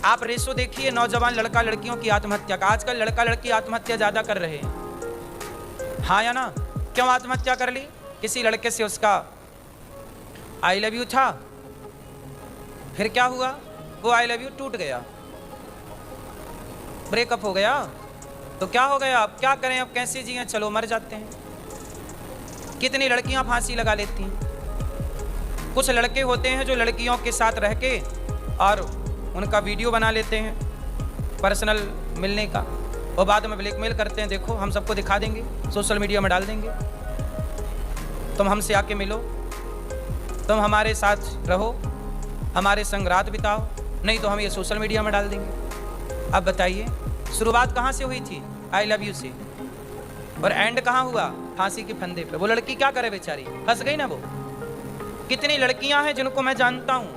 आप रेशो देखिए नौजवान लड़का लड़कियों की आत्महत्या का। आजकल लड़का लड़की आत्महत्या ज्यादा कर रहे हैं, हाँ या ना? क्यों आत्महत्या कर ली? किसी लड़के से उसका आई लव यू था, फिर क्या हुआ? वो आई लव यू टूट गया, ब्रेकअप हो गया, तो क्या हो गया? अब क्या करें, अब कैसे जिएं? चलो मर जाते हैं। कितनी लड़कियां फांसी लगा लेती हैं। कुछ लड़के होते हैं जो लड़कियों के साथ रह के और उनका वीडियो बना लेते हैं पर्सनल मिलने का, और बाद में ब्लैकमेल करते हैं, देखो हम सबको दिखा देंगे, सोशल मीडिया में डाल देंगे, तुम हमसे आके मिलो, तुम हमारे साथ रहो, हमारे संग रात बिताओ, नहीं तो हम ये सोशल मीडिया में डाल देंगे। अब बताइए शुरुआत कहाँ से हुई थी? आई लव यू से। और एंड कहाँ हुआ? फांसी के फंदे पे। वो लड़की क्या करे बेचारी, फंस गई ना वो। कितनी लड़कियां हैं जिनको मैं जानता हूं,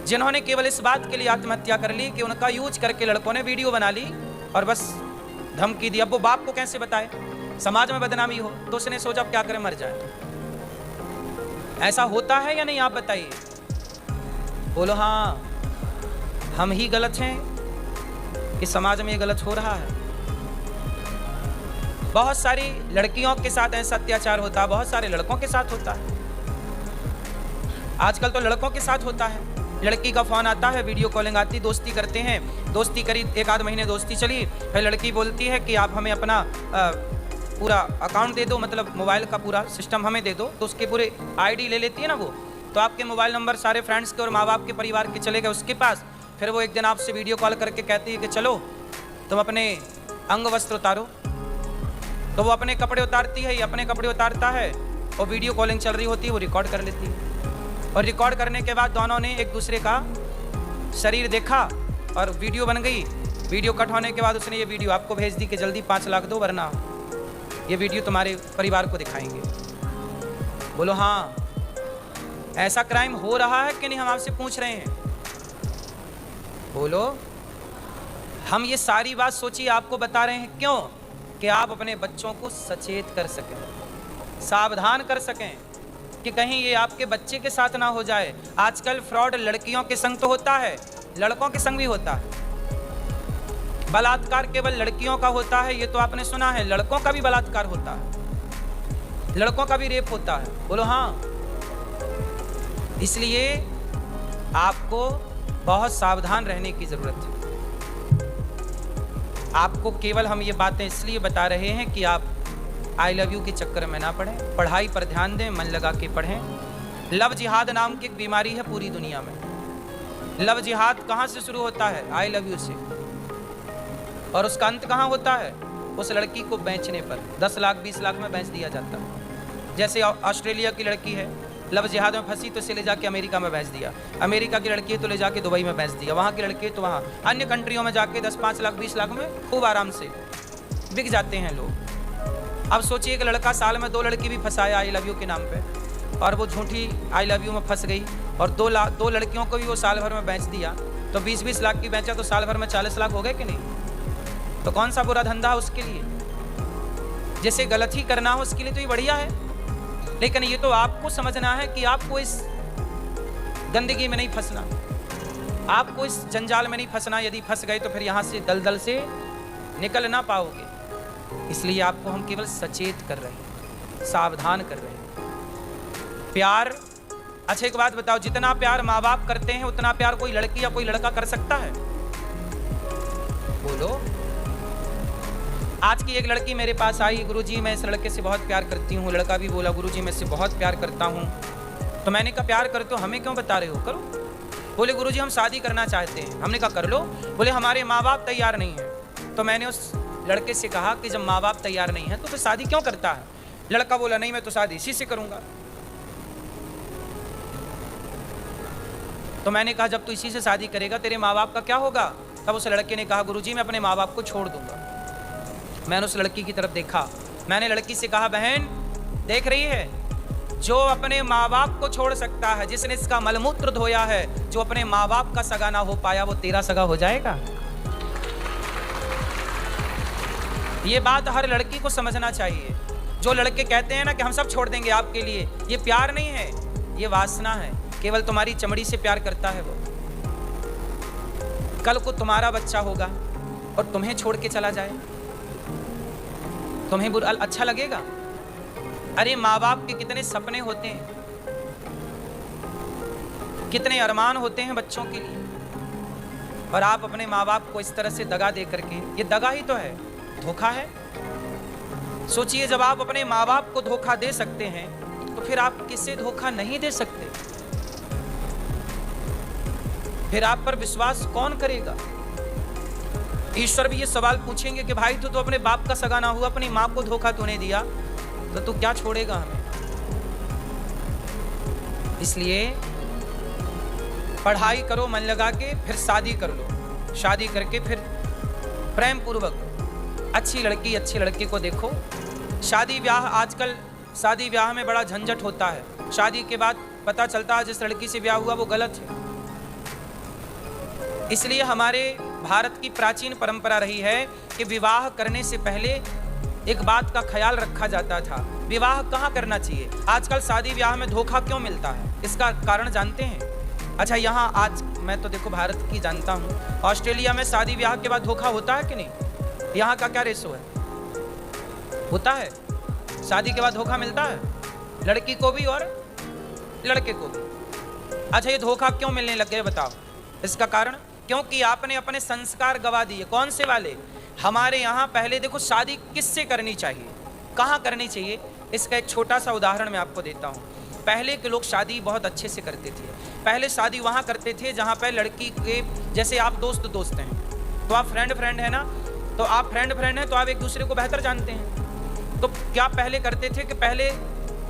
जिन्होंने केवल इस बात के लिए आत्महत्या कर ली कि उनका यूज करके लड़कों ने वीडियो बना ली और बस धमकी दी। अब वो बाप को कैसे बताए? समाज में बदनामी हो तो उसने सोचा क्या करे, मर जाए। ऐसा होता है या नहीं, आप बताइए। बोलो हाँ। हम ही गलत हैं कि समाज में ये गलत हो रहा है? बहुत सारी लड़कियों के साथ ऐसा अत्याचार होता है, बहुत सारे लड़कों के साथ होता है। आजकल तो लड़कों के साथ होता है। लड़की का फोन आता है, वीडियो कॉलिंग आती, दोस्ती करते हैं, दोस्ती करी, एक आध महीने दोस्ती चली, फिर लड़की बोलती है कि आप हमें अपना पूरा अकाउंट दे दो, मतलब मोबाइल का पूरा सिस्टम हमें दे दो। तो उसके पूरे आईडी ले लेती है ना वो, तो आपके मोबाइल नंबर सारे फ्रेंड्स के और माँ बाप के परिवार के चले गए उसके पास। फिर वो एक दिन आपसे वीडियो कॉल करके कहती है कि चलो तुम अपने अंग वस्त्र उतारो। तो वो अपने कपड़े उतारती है, ये अपने कपड़े उतारता है, और वीडियो कॉलिंग चल रही होती है, वो रिकॉर्ड कर लेती है। और रिकॉर्ड करने के बाद दोनों ने एक दूसरे का शरीर देखा और वीडियो बन गई। वीडियो कट होने के बाद उसने ये वीडियो आपको भेज दी कि जल्दी 5 लाख दो वरना ये वीडियो तुम्हारे परिवार को दिखाएंगे। बोलो हाँ। ऐसा क्राइम हो रहा है कि नहीं, हम आपसे पूछ रहे हैं। बोलो। हम ये सारी बात सोचिए आपको बता रहे हैं, क्यों? कि आप अपने बच्चों को सचेत कर सकें, सावधान कर सकें कि कहीं ये आपके बच्चे के साथ ना हो जाए। आजकल फ्रॉड लड़कियों के संग तो होता है, लड़कों के संग भी होता है। बलात्कार केवल लड़कियों का होता है ये तो आपने सुना है, लड़कों का भी बलात्कार होता है, लड़कों का भी रेप होता है। बोलो हाँ। इसलिए आपको बहुत सावधान रहने की जरूरत है। आपको केवल हम ये बातें इसलिए बता रहे हैं कि आप आई लव यू के चक्कर में ना पड़ें, पढ़ाई पर ध्यान दें, मन लगा के पढ़ें। लव जिहाद नाम की एक बीमारी है पूरी दुनिया में। लव जिहाद कहाँ से शुरू होता है? आई लव यू से। और उसका अंत कहाँ होता है? उस लड़की को बेचने पर 10 लाख 20 लाख में बेच दिया जाता है। जैसे ऑस्ट्रेलिया की लड़की है, लव जिहाद में फंसी तो इसे ले जाके अमेरिका में बेच दिया, अमेरिका की लड़की है तो ले जाके दुबई में बेच दिया, वहाँ की लड़की है तो वहाँ अन्य कंट्रियों में जाके 10-5 लाख 20 लाख में खूब आराम से बिक जाते हैं लोग। अब सोचिए कि लड़का साल में 2 लड़की भी फंसाया आई लव यू के नाम पे, और वो झूठी आई लव यू में फंस गई, और 2 लड़कियों को भी वो साल भर में बेच दिया, तो 20-20 लाख की बेचा तो साल भर में 40 लाख हो गए कि नहीं? तो कौन सा बुरा धंधा है उसके लिए? जैसे गलत ही करना हो उसके लिए तो ये बढ़िया है, लेकिन ये तो आपको समझना है कि आपको इस गंदगी में नहीं फंसना, आपको इस जंजाल में नहीं फंसना। यदि फंस गए तो फिर यहाँ से दलदल से निकल ना पाओगे। इसलिए आपको हम केवल सचेत कर रहे हैं, सावधान कर रहे हैं। प्यार, अच्छा एक बात बताओ, जितना प्यार माँ बाप करते हैं उतना प्यार कोई लड़की या कोई लड़का कर सकता है? बोलो। आज की एक लड़की मेरे पास आई, गुरुजी मैं इस लड़के से बहुत प्यार करती हूँ। लड़का भी बोला गुरुजी मैं इससे बहुत प्यार करता हूँ। तो मैंने कहा प्यार करते हो, हमें क्यों बता रहे हो, करो। बोले गुरुजी हम शादी करना चाहते हैं। हमने कहा कर लो। बोले हमारे माँ बाप तैयार नहीं हैं। तो मैंने उस लड़के से कहा कि जब माँ बाप तैयार नहीं है तो फिर शादी क्यों करता है। लड़का बोला नहीं मैं तो शादी इसी से करूंगा। तो मैंने कहा जब तू इसी से शादी करेगा तेरे माँ बाप का क्या होगा। तब उस लड़के ने कहा गुरुजी मैं अपने माँ बाप को छोड़ दूंगा। मैंने उस लड़की की तरफ देखा, मैंने लड़की से कहा बहन देख रही है, जो अपने माँ बाप को छोड़ सकता है, जिसने इसका मलमूत्र धोया है, जो अपने माँ बाप का सगा ना हो पाया वो तेरा सगा हो जाएगा। ये बात हर लड़की को समझना चाहिए। जो लड़के कहते हैं ना कि हम सब छोड़ देंगे आपके लिए, ये प्यार नहीं है, ये वासना है। केवल तुम्हारी चमड़ी से प्यार करता है वो। कल को तुम्हारा बच्चा होगा और तुम्हें छोड़ के चला जाए, तुम्हें बुरा अच्छा लगेगा। अरे माँ बाप के कितने सपने होते हैं, कितने अरमान होते हैं बच्चों के लिए, और आप अपने माँ बाप को इस तरह से दगा दे करके, ये दगा ही तो है, धोखा है। सोचिए जब आप अपने माँ बाप को धोखा दे सकते हैं तो फिर आप किससे धोखा नहीं दे सकते। फिर आप पर विश्वास कौन करेगा। ईश्वर भी ये सवाल पूछेंगे कि भाई तू तो अपने बाप का सगा ना हुआ, अपनी माँ को धोखा तूने दिया, तो तू क्या छोड़ेगा हमें। इसलिए पढ़ाई करो मन लगा के, फिर शादी कर लो। शादी करके फिर प्रेम पूर्वक अच्छी लड़की अच्छे लड़के को देखो। शादी ब्याह, आजकल शादी ब्याह में बड़ा झंझट होता है। शादी के बाद पता चलता है जिस लड़की से ब्याह हुआ वो गलत है। इसलिए हमारे भारत की प्राचीन परंपरा रही है कि विवाह करने से पहले एक बात का ख्याल रखा जाता था, विवाह कहाँ करना चाहिए। आजकल शादी ब्याह में धोखा क्यों मिलता है, इसका कारण जानते हैं। अच्छा यहाँ आज मैं तो देखो भारत की जानता हूँ, ऑस्ट्रेलिया में शादी ब्याह के बाद धोखा होता है कि नहीं, यहाँ का क्या रेशो है, होता है। शादी के बाद धोखा मिलता है, लड़की को भी और लड़के को भी। अच्छा ये धोखा क्यों मिलने लग गए बताओ। इसका कारण क्योंकि आपने अपने संस्कार गवा दिए। कौन से वाले। हमारे यहाँ पहले देखो शादी किससे करनी चाहिए, कहाँ करनी चाहिए, इसका एक छोटा सा उदाहरण मैं आपको देता हूँ। पहले के लोग शादी बहुत अच्छे से करते थे। पहले शादी वहाँ करते थे जहाँ पर लड़की के, जैसे आप दोस्त हैं तो आप फ्रेंड है ना, तो आप फ्रेंड हैं तो आप एक दूसरे को बेहतर जानते हैं। तो क्या पहले करते थे कि पहले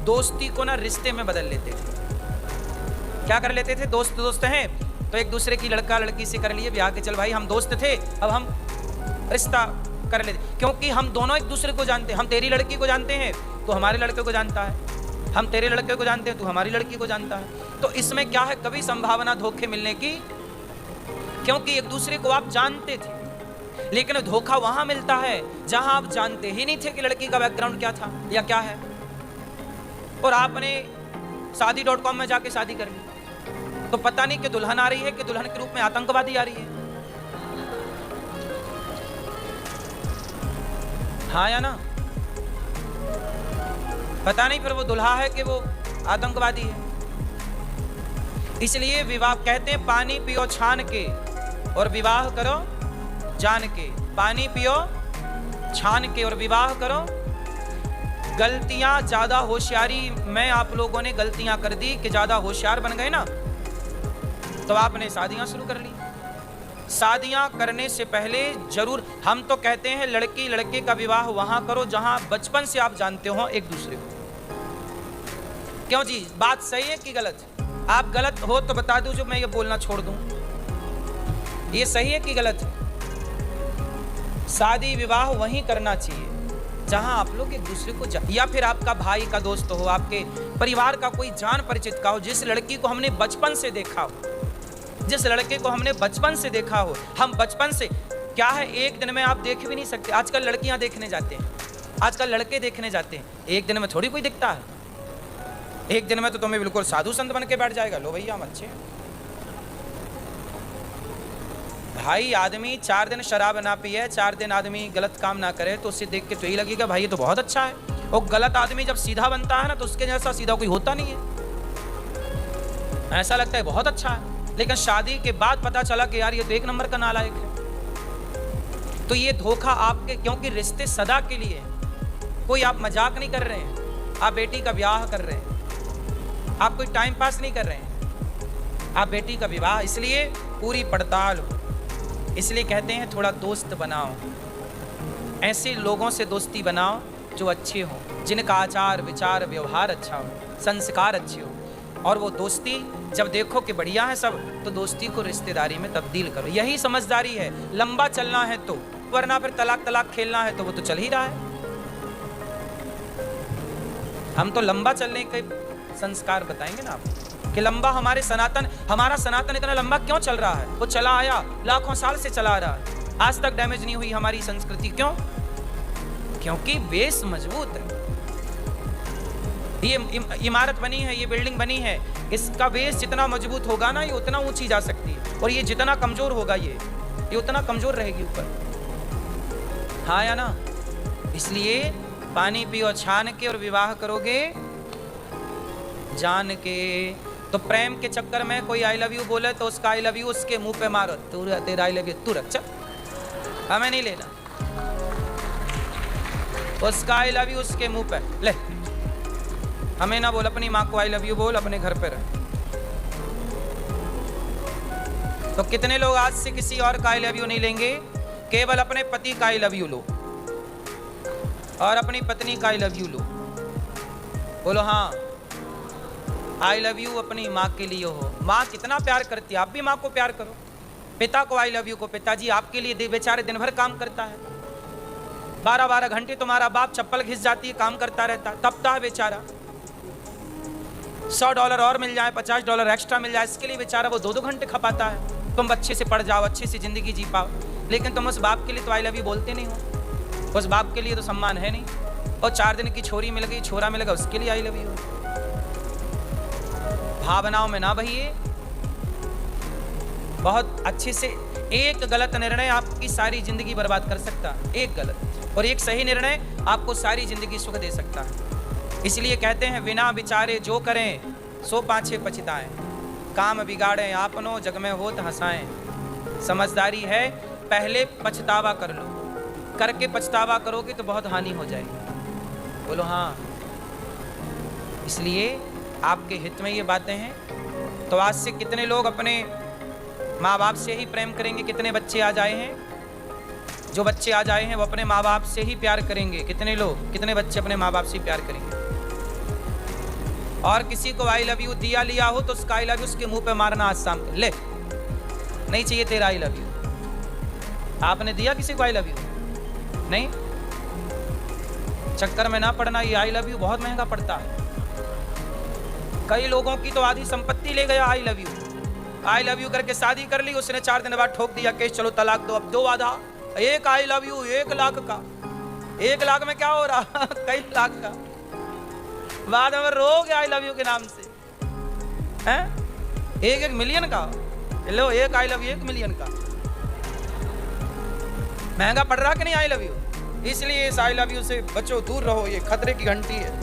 दोस्ती को ना रिश्ते में बदल लेते थे। क्या कर लेते थे, दोस्त हैं तो एक दूसरे की लड़का लड़की से कर लिए ब्याह के, चल भाई हम दोस्त थे अब हम रिश्ता कर लेते, क्योंकि हम दोनों एक दूसरे को जानते हैं। हम तेरी लड़की को जानते हैं तो हमारे लड़के को जानता है, हम तेरे लड़के को जानते हैं तो हमारी लड़की को जानता है। तो इसमें क्या है, कभी संभावना धोखे मिलने की, क्योंकि एक दूसरे को आप जानते थे। लेकिन धोखा वहां मिलता है जहां आप जानते ही नहीं थे कि लड़की का बैकग्राउंड क्या था या क्या है, और आपने शादी.com में जाके शादी कर ली, तो पता नहीं कि दुल्हन आ रही है कि दुल्हन के रूप में आतंकवादी आ रही है। हाँ या ना, पता नहीं फिर वो दुल्हा है कि वो आतंकवादी है। इसलिए विवाह कहते हैं पानी पियो छान के और विवाह करो जान के। पानी पियो छान के और विवाह करो। गलतियां ज्यादा होशियारी में आप लोगों ने गलतियां कर दी कि ज्यादा होशियार बन गए ना, तो आपने शादियां शुरू कर ली। शादियां करने से पहले जरूर, हम तो कहते हैं लड़की लड़के का विवाह वहां करो जहां बचपन से आप जानते हो एक दूसरे को। क्यों जी, बात सही है कि गलत? आप गलत हो तो बता दो जो मैं ये बोलना छोड़ दूं। ये सही है कि गलत है? शादी विवाह वहीं करना चाहिए जहां आप लोग एक दूसरे को या फिर आपका भाई का दोस्त हो, आपके परिवार का कोई जान परिचित का हो, जिस लड़की को हमने बचपन से देखा हो, जिस लड़के को हमने बचपन से देखा हो। हम बचपन से क्या है, एक दिन में आप देख भी नहीं सकते। आजकल लड़कियां देखने जाते हैं, आजकल लड़के देखने जाते हैं, एक दिन में थोड़ी कोई दिखता है। एक दिन में तो तुम्हें बिल्कुल साधु संत बन के बैठ जाएगा, लो भैया हम अच्छे हैं। भाई आदमी 4 दिन शराब ना पिए, 4 दिन आदमी गलत काम ना करे, तो उससे देख के तो यही लगेगा भाई ये तो बहुत अच्छा है। और गलत आदमी जब सीधा बनता है ना, तो उसके जैसा सीधा कोई होता नहीं है, ऐसा लगता है बहुत अच्छा है। लेकिन शादी के बाद पता चला कि यार ये तो एक नंबर का नालायक है। तो ये धोखा आपके, क्योंकि रिश्ते सदा के लिए हैं। कोई आप मजाक नहीं कर रहे हैं, आप बेटी का ब्याह कर रहे हैं, आप कोई टाइम पास नहीं कर रहे हैं, आप बेटी का विवाह, इसलिए पूरी पड़ताल हो। इसलिए कहते हैं थोड़ा दोस्त बनाओ, ऐसे लोगों से दोस्ती बनाओ जो अच्छे हों, जिनका आचार विचार व्यवहार अच्छा हो, संस्कार अच्छे हो। और वो दोस्ती जब देखो कि बढ़िया है सब, तो दोस्ती को रिश्तेदारी में तब्दील करो। यही समझदारी है। लंबा चलना है तो, वरना फिर तलाक तलाक खेलना है तो वो तो चल ही रहा है। हम तो लंबा चलने के संस्कार बताएंगे ना आपको, कि लंबा हमारा सनातन इतना लंबा क्यों चल रहा है। वो चला आया, लाखों साल से चला आ रहा है, आज तक डैमेज नहीं हुई हमारी संस्कृति। क्यों? क्योंकि बेस मजबूत है। ये इमारत बनी है, ये बिल्डिंग बनी है, इसका बेस जितना मजबूत होगा ना, ये उतना ऊंची जा सकती है। और ये जितना कमजोर होगा, ये उतना कमजोर रहेगी ऊपर। हाँ या ना? इसलिए पानी पियो छान के और विवाह करोगे जान के। तो प्रेम के चक्कर में कोई आई लव यू बोले तो उसका आई लव यू उसके मुंह पे मारो, तू तेरा आई लव यू तू रख, चल हमें नहीं लेना। उसका आई लव यू उसके मुंह पे ले, हमें ना बोल। अपनी माँ को आई लव यू बोल, अपने घर पे रह। तो कितने लोग आज से किसी और का आई लव यू नहीं लेंगे, केवल अपने पति का आई लव यू लो और अपनी पत्नी का आई लव यू लो। बोलो हाँ, आई लव यू अपनी माँ के लिए हो। माँ कितना प्यार करती है, आप भी माँ को प्यार करो। पिता को आई लव यू को, पिताजी आपके लिए बेचारे दिन भर काम करता है, 12-12 घंटे तुम्हारा बाप चप्पल घिस जाती है, काम करता रहता, तपता है बेचारा। $100 और मिल जाए, $50 एक्स्ट्रा मिल जाए, इसके लिए बेचारा वो 2-2 घंटे खपाता है। तुम अच्छे से पढ़ जाओ, अच्छे से जिंदगी जी पाओ, लेकिन तुम उस बाप के लिए तो आई लव यू बोलते नहीं हो। उस बाप के लिए तो सम्मान है नहीं। और 4 दिन की छोरी मिल गई, छोरा मिल गया, उसके लिए आई लव यू। भावनाओं में ना बहिए। बहुत अच्छे से, एक गलत निर्णय आपकी सारी जिंदगी बर्बाद कर सकता है, एक गलत, और एक सही निर्णय आपको सारी जिंदगी सुख दे सकता है। इसलिए कहते हैं बिना विचारे जो करें सो पाछे पछताएं, काम बिगाड़े आपनो जग में होत हंसाएं। समझदारी है, पहले पछतावा कर लो, करके पछतावा करोगे तो बहुत हानि हो जाएगी। बोलो हाँ। इसलिए आपके हित में ये बातें हैं। तो आज से कितने लोग अपने माँ बाप से ही प्रेम करेंगे? कितने बच्चे आज आए हैं? जो बच्चे आज आए हैं वो अपने माँ बाप से ही प्यार करेंगे। कितने लोग, कितने बच्चे अपने माँ बाप से ही प्यार करेंगे? और किसी को आई लव यू दिया लिया हो तो उसका आई लव यू उसके मुंह पे मारना आज शाम को, ले नहीं चाहिए तेरा आई लव यू। आपने दिया किसी को आई लव यू? नहीं। चक्कर में ना पड़ना, ये आई लव यू बहुत महंगा पड़ता है। कई लोगों की तो आधी संपत्ति ले गया I love you. I love you करके शादी कर ली, उसने 4 दिन बाद ठोक दिया केस, चलो तलाक दो। अब 2 आधा, एक आई लव यू 1 लाख का। 1 लाख में क्या हो रहा कई लाख का। बाद में रोगे आई लव यू के नाम से, हैं? 1-1 मिलियन का लो, एक आई लव यू 1 मिलियन का। महंगा पड़ रहा कि नहीं आई लव यू? इसलिए इस आई लव यू से बचो, दूर रहो, ये खतरे की घंटी है।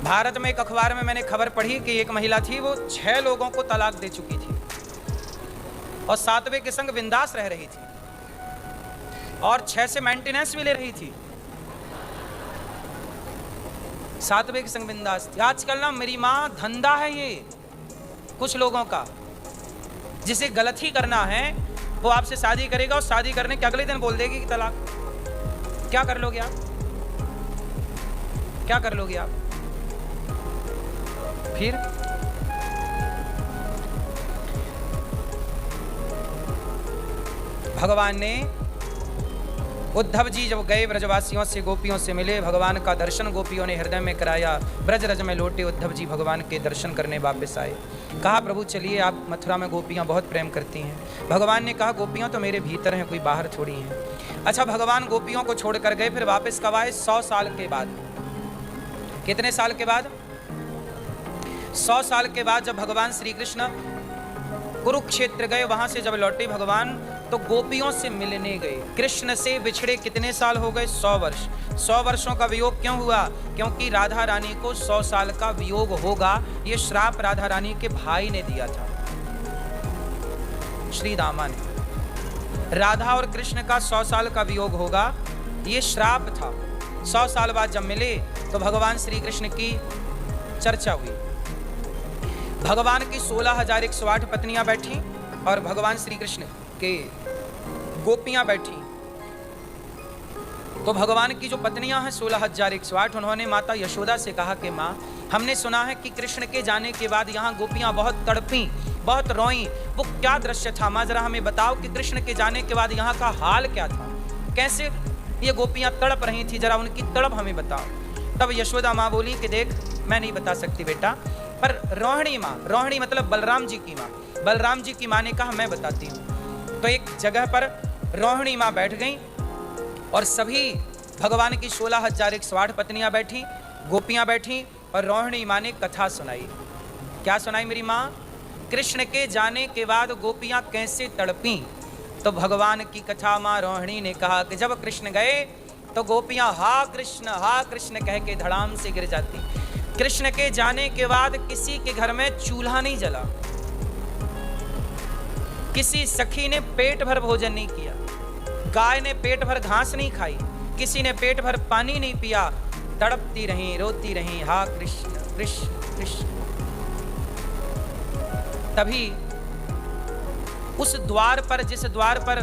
भारत में एक अखबार में मैंने खबर पढ़ी कि एक महिला थी, वो 6 लोगों को तलाक दे चुकी थी और 7वें के संग बिंदास रह रही थी और 6 से मेंटेनेंस भी ले रही थी। 7वें के संग बिंदास थी। आजकल ना मेरी माँ धंधा है ये कुछ लोगों का, जिसे गलत ही करना है वो आपसे शादी करेगा और शादी करने के अगले दिन बोल देगी कि तलाक। क्या कर लोगे आप? क्या कर लोगे आप फिर? भगवान ने, उद्धव जी जब गए ब्रजवासियों से, गोपियों से मिले, भगवान का दर्शन गोपियों ने हृदय में कराया, ब्रज रज में लौटे उद्धव जी भगवान के दर्शन करने वापस आए। कहा प्रभु चलिए, आप मथुरा में गोपियां बहुत प्रेम करती हैं। भगवान ने कहा गोपियां तो मेरे भीतर हैं, कोई बाहर थोड़ी हैं। अच्छा, भगवान गोपियों को छोड़कर गए, फिर वापस कब आए? 100 साल के बाद। कितने साल के बाद? 100 साल के बाद जब भगवान श्री कृष्ण कुरुक्षेत्र गए, वहां से जब लौटे, भगवान तो गोपियों से मिलने गए। कृष्ण से बिछड़े कितने साल हो गए? 100 वर्ष। 100 वर्षों का वियोग क्यों हुआ? क्योंकि राधा रानी को 100 साल का वियोग होगा, ये श्राप राधा रानी के भाई ने दिया था, श्री दामा ने। राधा और कृष्ण का 100 साल का वियोग होगा, ये श्राप था। 100 साल बाद जब मिले तो भगवान श्री कृष्ण की चर्चा हुई। भगवान की 16,108 पत्नियां बैठी और भगवान श्री कृष्ण के गोपियां बैठी। तो भगवान की जो पत्नियां हैं 16,108, उन्होंने माता यशोदा से कहा कि माँ, हमने सुना है कि कृष्ण के जाने के बाद यहाँ गोपियां बहुत तड़पी, बहुत रोईं। वो क्या दृश्य था माँ, जरा हमें बताओ कि कृष्ण के जाने के बाद यहाँ का हाल क्या था, कैसे ये गोपियां तड़प रही थी, जरा उनकी तड़प हमें बताओ। तब यशोदा माँ बोली कि देख, मैं नहीं बता सकती बेटा, पर रोहिणी माँ, रोहिणी मतलब बलराम जी की माँ, बलराम जी की माँ ने कहा मैं बताती हूँ। तो एक जगह पर रोहिणी माँ बैठ गई और सभी भगवान की 16,108 पत्नियां बैठी, गोपियां बैठी और रोहिणी माँ ने कथा सुनाई। क्या सुनाई मेरी माँ? कृष्ण के जाने के बाद गोपियां कैसे तड़पी। तो भगवान की कथा माँ रोहिणी ने कहा कि जब कृष्ण गए तो गोपियां हा कृष्ण कह के धड़ाम से गिर जाती। कृष्ण के जाने के बाद किसी के घर में चूल्हा नहीं जला, किसी सखी ने पेट भर भोजन नहीं किया, गाय ने पेट भर घास नहीं खाई, किसी ने पेट भर पानी नहीं पिया, तड़पती रही, रोती रही, हा कृष्ण कृष्ण कृष्ण। तभी उस द्वार पर, जिस द्वार पर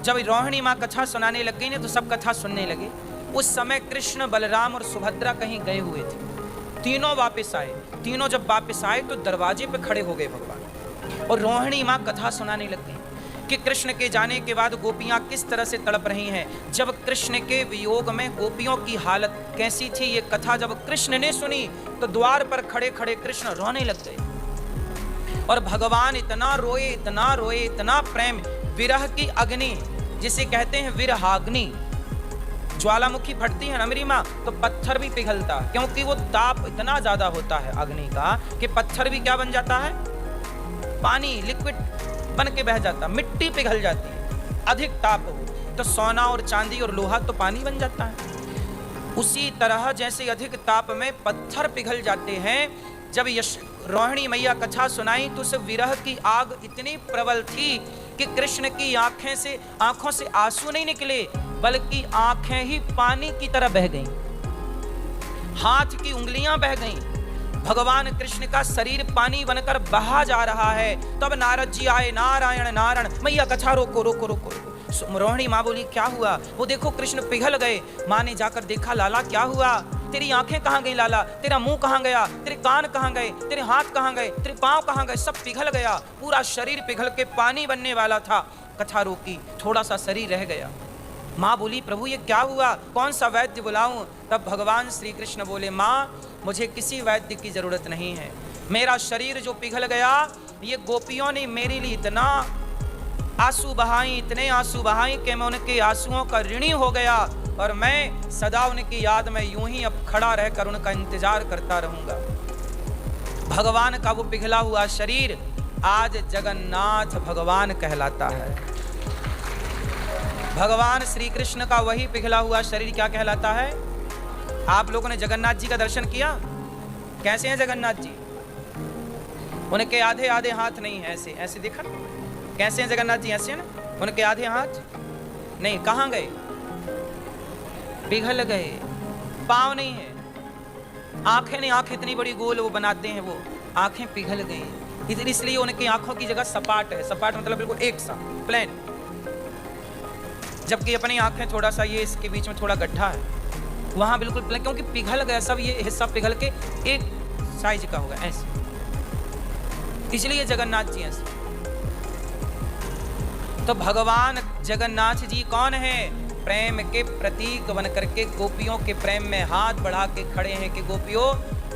जब रोहिणी माँ कथा सुनाने लग गई ना, तो सब कथा सुनने लगे। उस समय कृष्ण, बलराम और सुभद्रा कहीं गए हुए थे। तीनों वापस आए। तीनों जब वापस आए तो दरवाजे पे खड़े हो गए भगवान, और रोहिणी माँ कथा सुनाने लग गई कि कृष्ण के जाने के बाद गोपियां किस तरह से तड़प रही हैं। जब कृष्ण के वियोग में गोपियों की हालत कैसी थी, ये कथा जब कृष्ण ने सुनी तो द्वार पर खड़े खड़े कृष्ण रोने लग गए। और भगवान इतना रोए, इतना रोए, इतना प्रेम, विरह की अग्नि जिसे कहते हैं विरहाग्नि, ज्वालामुखी फटती है ना मेरी माँ, तो पत्थर भी पिघलता, क्योंकि वो ताप इतना ज्यादा होता है अग्नि का कि पत्थर भी क्या बन जाता है, पानी, लिक्विड बन के बह जाता, मिट्टी पिघल जाती है। अधिक ताप हो तो सोना और चांदी और लोहा तो पानी बन जाता है। उसी तरह जैसे अधिक ताप में पत्थर पिघल जाते हैं। जब रोहिणी मैया कथा सुनाई तो उस विरह की आग इतनी प्रबल थी कि कृष्ण की आंखों से आंसू नहीं निकले, बल्कि आंखें ही पानी की तरह बह गईं, हाथ की उंगलियां बह गईं। भगवान कृष्ण का शरीर पानी बनकर बहा जा रहा है। तब नारद जी आए, नारायण नारायण, मैया कथा रोको रोको रोको। रोहिणी माँ बोली क्या हुआ? वो देखो कृष्ण पिघल गए। माँ ने जाकर देखा, लाला क्या हुआ? तेरी आंखें कहाँ गई लाला? तेरा मुंह कहाँ गया? तेरे कान कहाँ गए? तेरे हाथ कहाँ गए? तेरे पांव कहाँ गए? सब पिघल गया, पूरा शरीर पिघल के पानी बनने वाला था। कथा रोकी, थोड़ा सा शरीर रह गया। माँ बोली प्रभु ये क्या हुआ? कौन सा वैद्य बुलाऊं? तब भगवान श्री कृष्ण बोले, माँ मुझे किसी वैद्य की जरूरत नहीं है। मेरा शरीर जो पिघल गया, ये गोपियों ने मेरे लिए इतना आंसू बहाई, इतने आंसू बहाई कि मैं उनके आंसुओं का ऋणी हो गया, और मैं सदा उनकी याद में यूं ही अब खड़ा रहकर उनका इंतजार करता रहूंगा। भगवान का वो पिघला हुआ शरीर आज जगन्नाथ भगवान कहलाता है। भगवान श्री कृष्ण का वही पिघला हुआ शरीर क्या कहलाता है? आप लोगों ने जगन्नाथ जी का दर्शन किया? कैसे हैं जगन्नाथ जी? उनके आधे आधे हाथ नहीं है, ऐसे ऐसे देखा। कैसे हैं जगन्नाथ जी? ऐसे है ना, उनके आधे हाथ नहीं, कहां गए? पिघल गए। पांव नहीं है, आंखें नहीं, आंखें इतनी बड़ी गोल वो बनाते हैं, वो आंखें पिघल गई। इसलिए उनकी आंखों की जगह सपाट है। सपाट मतलब बिल्कुल एक सा प्लेन, जबकि अपनी आंखें थोड़ा सा ये इसके बीच में थोड़ा गड्ढा है, वहां बिल्कुल प्लेन, क्योंकि पिघल गया सब, ये हिस्सा पिघल के एक साइज का होगा ऐसे, इसलिए जगन्नाथ जी ऐसे। तो भगवान जगन्नाथ जी कौन है? प्रेम के प्रतीक बन करके गोपियों के प्रेम में हाथ बढ़ा के खड़े हैं कि गोपियों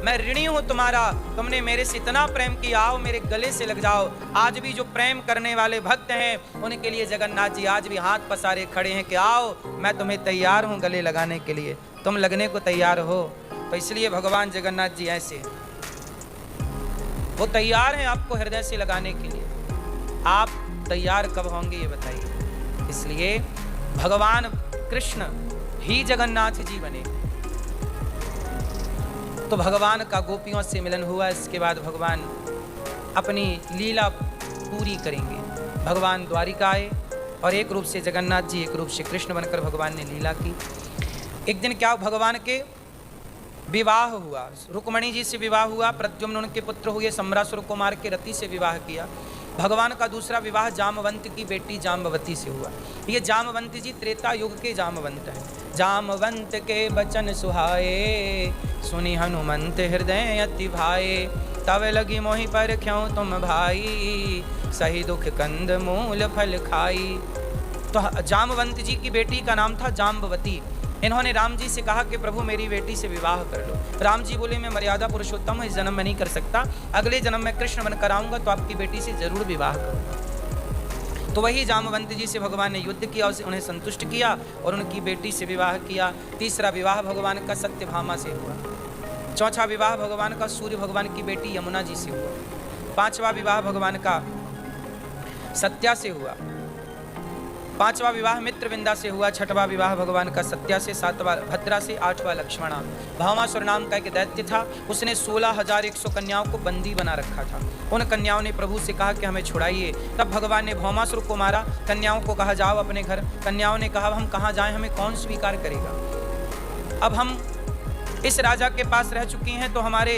मैं ऋणी हूं तुम्हारा, तुमने मेरे से इतना प्रेम किया, आओ मेरे गले से लग जाओ। आज भी जो प्रेम करने वाले भक्त हैं उनके लिए जगन्नाथ जी आज भी हाथ पसारे खड़े हैं कि आओ मैं तुम्हें तैयार हूं गले लगाने के लिए, तुम लगने को तैयार हो। तो इसलिए भगवान जगन्नाथ जी ऐसे वो तैयार हैं आपको हृदय से लगाने के लिए। आप तैयार कब होंगे ये बताइए। इसलिए भगवान कृष्ण ही जगन्नाथ जी बने। तो भगवान का गोपियों से मिलन हुआ, इसके बाद भगवान अपनी लीला पूरी करेंगे। भगवान द्वारिका आए और एक रूप से जगन्नाथ जी, एक रूप से कृष्ण बनकर भगवान ने लीला की। एक दिन क्या भगवान के विवाह हुआ, रुक्मणी जी से विवाह हुआ, प्रद्युम्न उनके पुत्र हुए, सम्रासुर कुमार के रति से विवाह किया। भगवान का दूसरा विवाह जामवंत की बेटी जाम्बवती से हुआ। ये जामवंत जी त्रेता युग के जामवंत हैं। जामवंत के बचन सुहाए, सुनी हनुमंत हृदय अति भाए, तब लगी मोहि पर क्यों तुम भाई, सही दुख कंद मूल फल खाई। तो जामवंत जी की बेटी का नाम था जाम्बवती। इन्होंने राम जी से कहा कि प्रभु मेरी बेटी से विवाह कर लो। राम जी बोले मैं मर्यादा पुरुषोत्तम हूँ, इस जन्म में नहीं कर सकता, अगले जन्म में कृष्ण बनकर आऊंगा तो आपकी बेटी से जरूर विवाह करूंगा। तो वही जामवंत जी से भगवान ने युद्ध किया, उन्हें संतुष्ट किया और उनकी बेटी से विवाह किया। तीसरा विवाह भगवान का सत्यभामा से हुआ। चौथा विवाह भगवान का सूर्य भगवान की बेटी यमुना जी से हुआ। पांचवा विवाह भगवान का सत्या से हुआ। पांचवा विवाह मित्रविंदा से हुआ। छठवां विवाह भगवान का सत्या से, सातवां भद्रा से, आठवां लक्ष्मणा। भामासुर नाम का एक दैत्य था, उसने 16,100 कन्याओं को बंदी बना रखा था। उन कन्याओं ने प्रभु से कहा कि हमें छुड़ाइए। तब भगवान ने भामासुर को मारा। कन्याओं को कहा जाओ अपने घर। कन्याओं ने कहा हम कहाँ जाएं, हमें कौन स्वीकार करेगा। अब हम इस राजा के पास रह चुकी हैं तो हमारे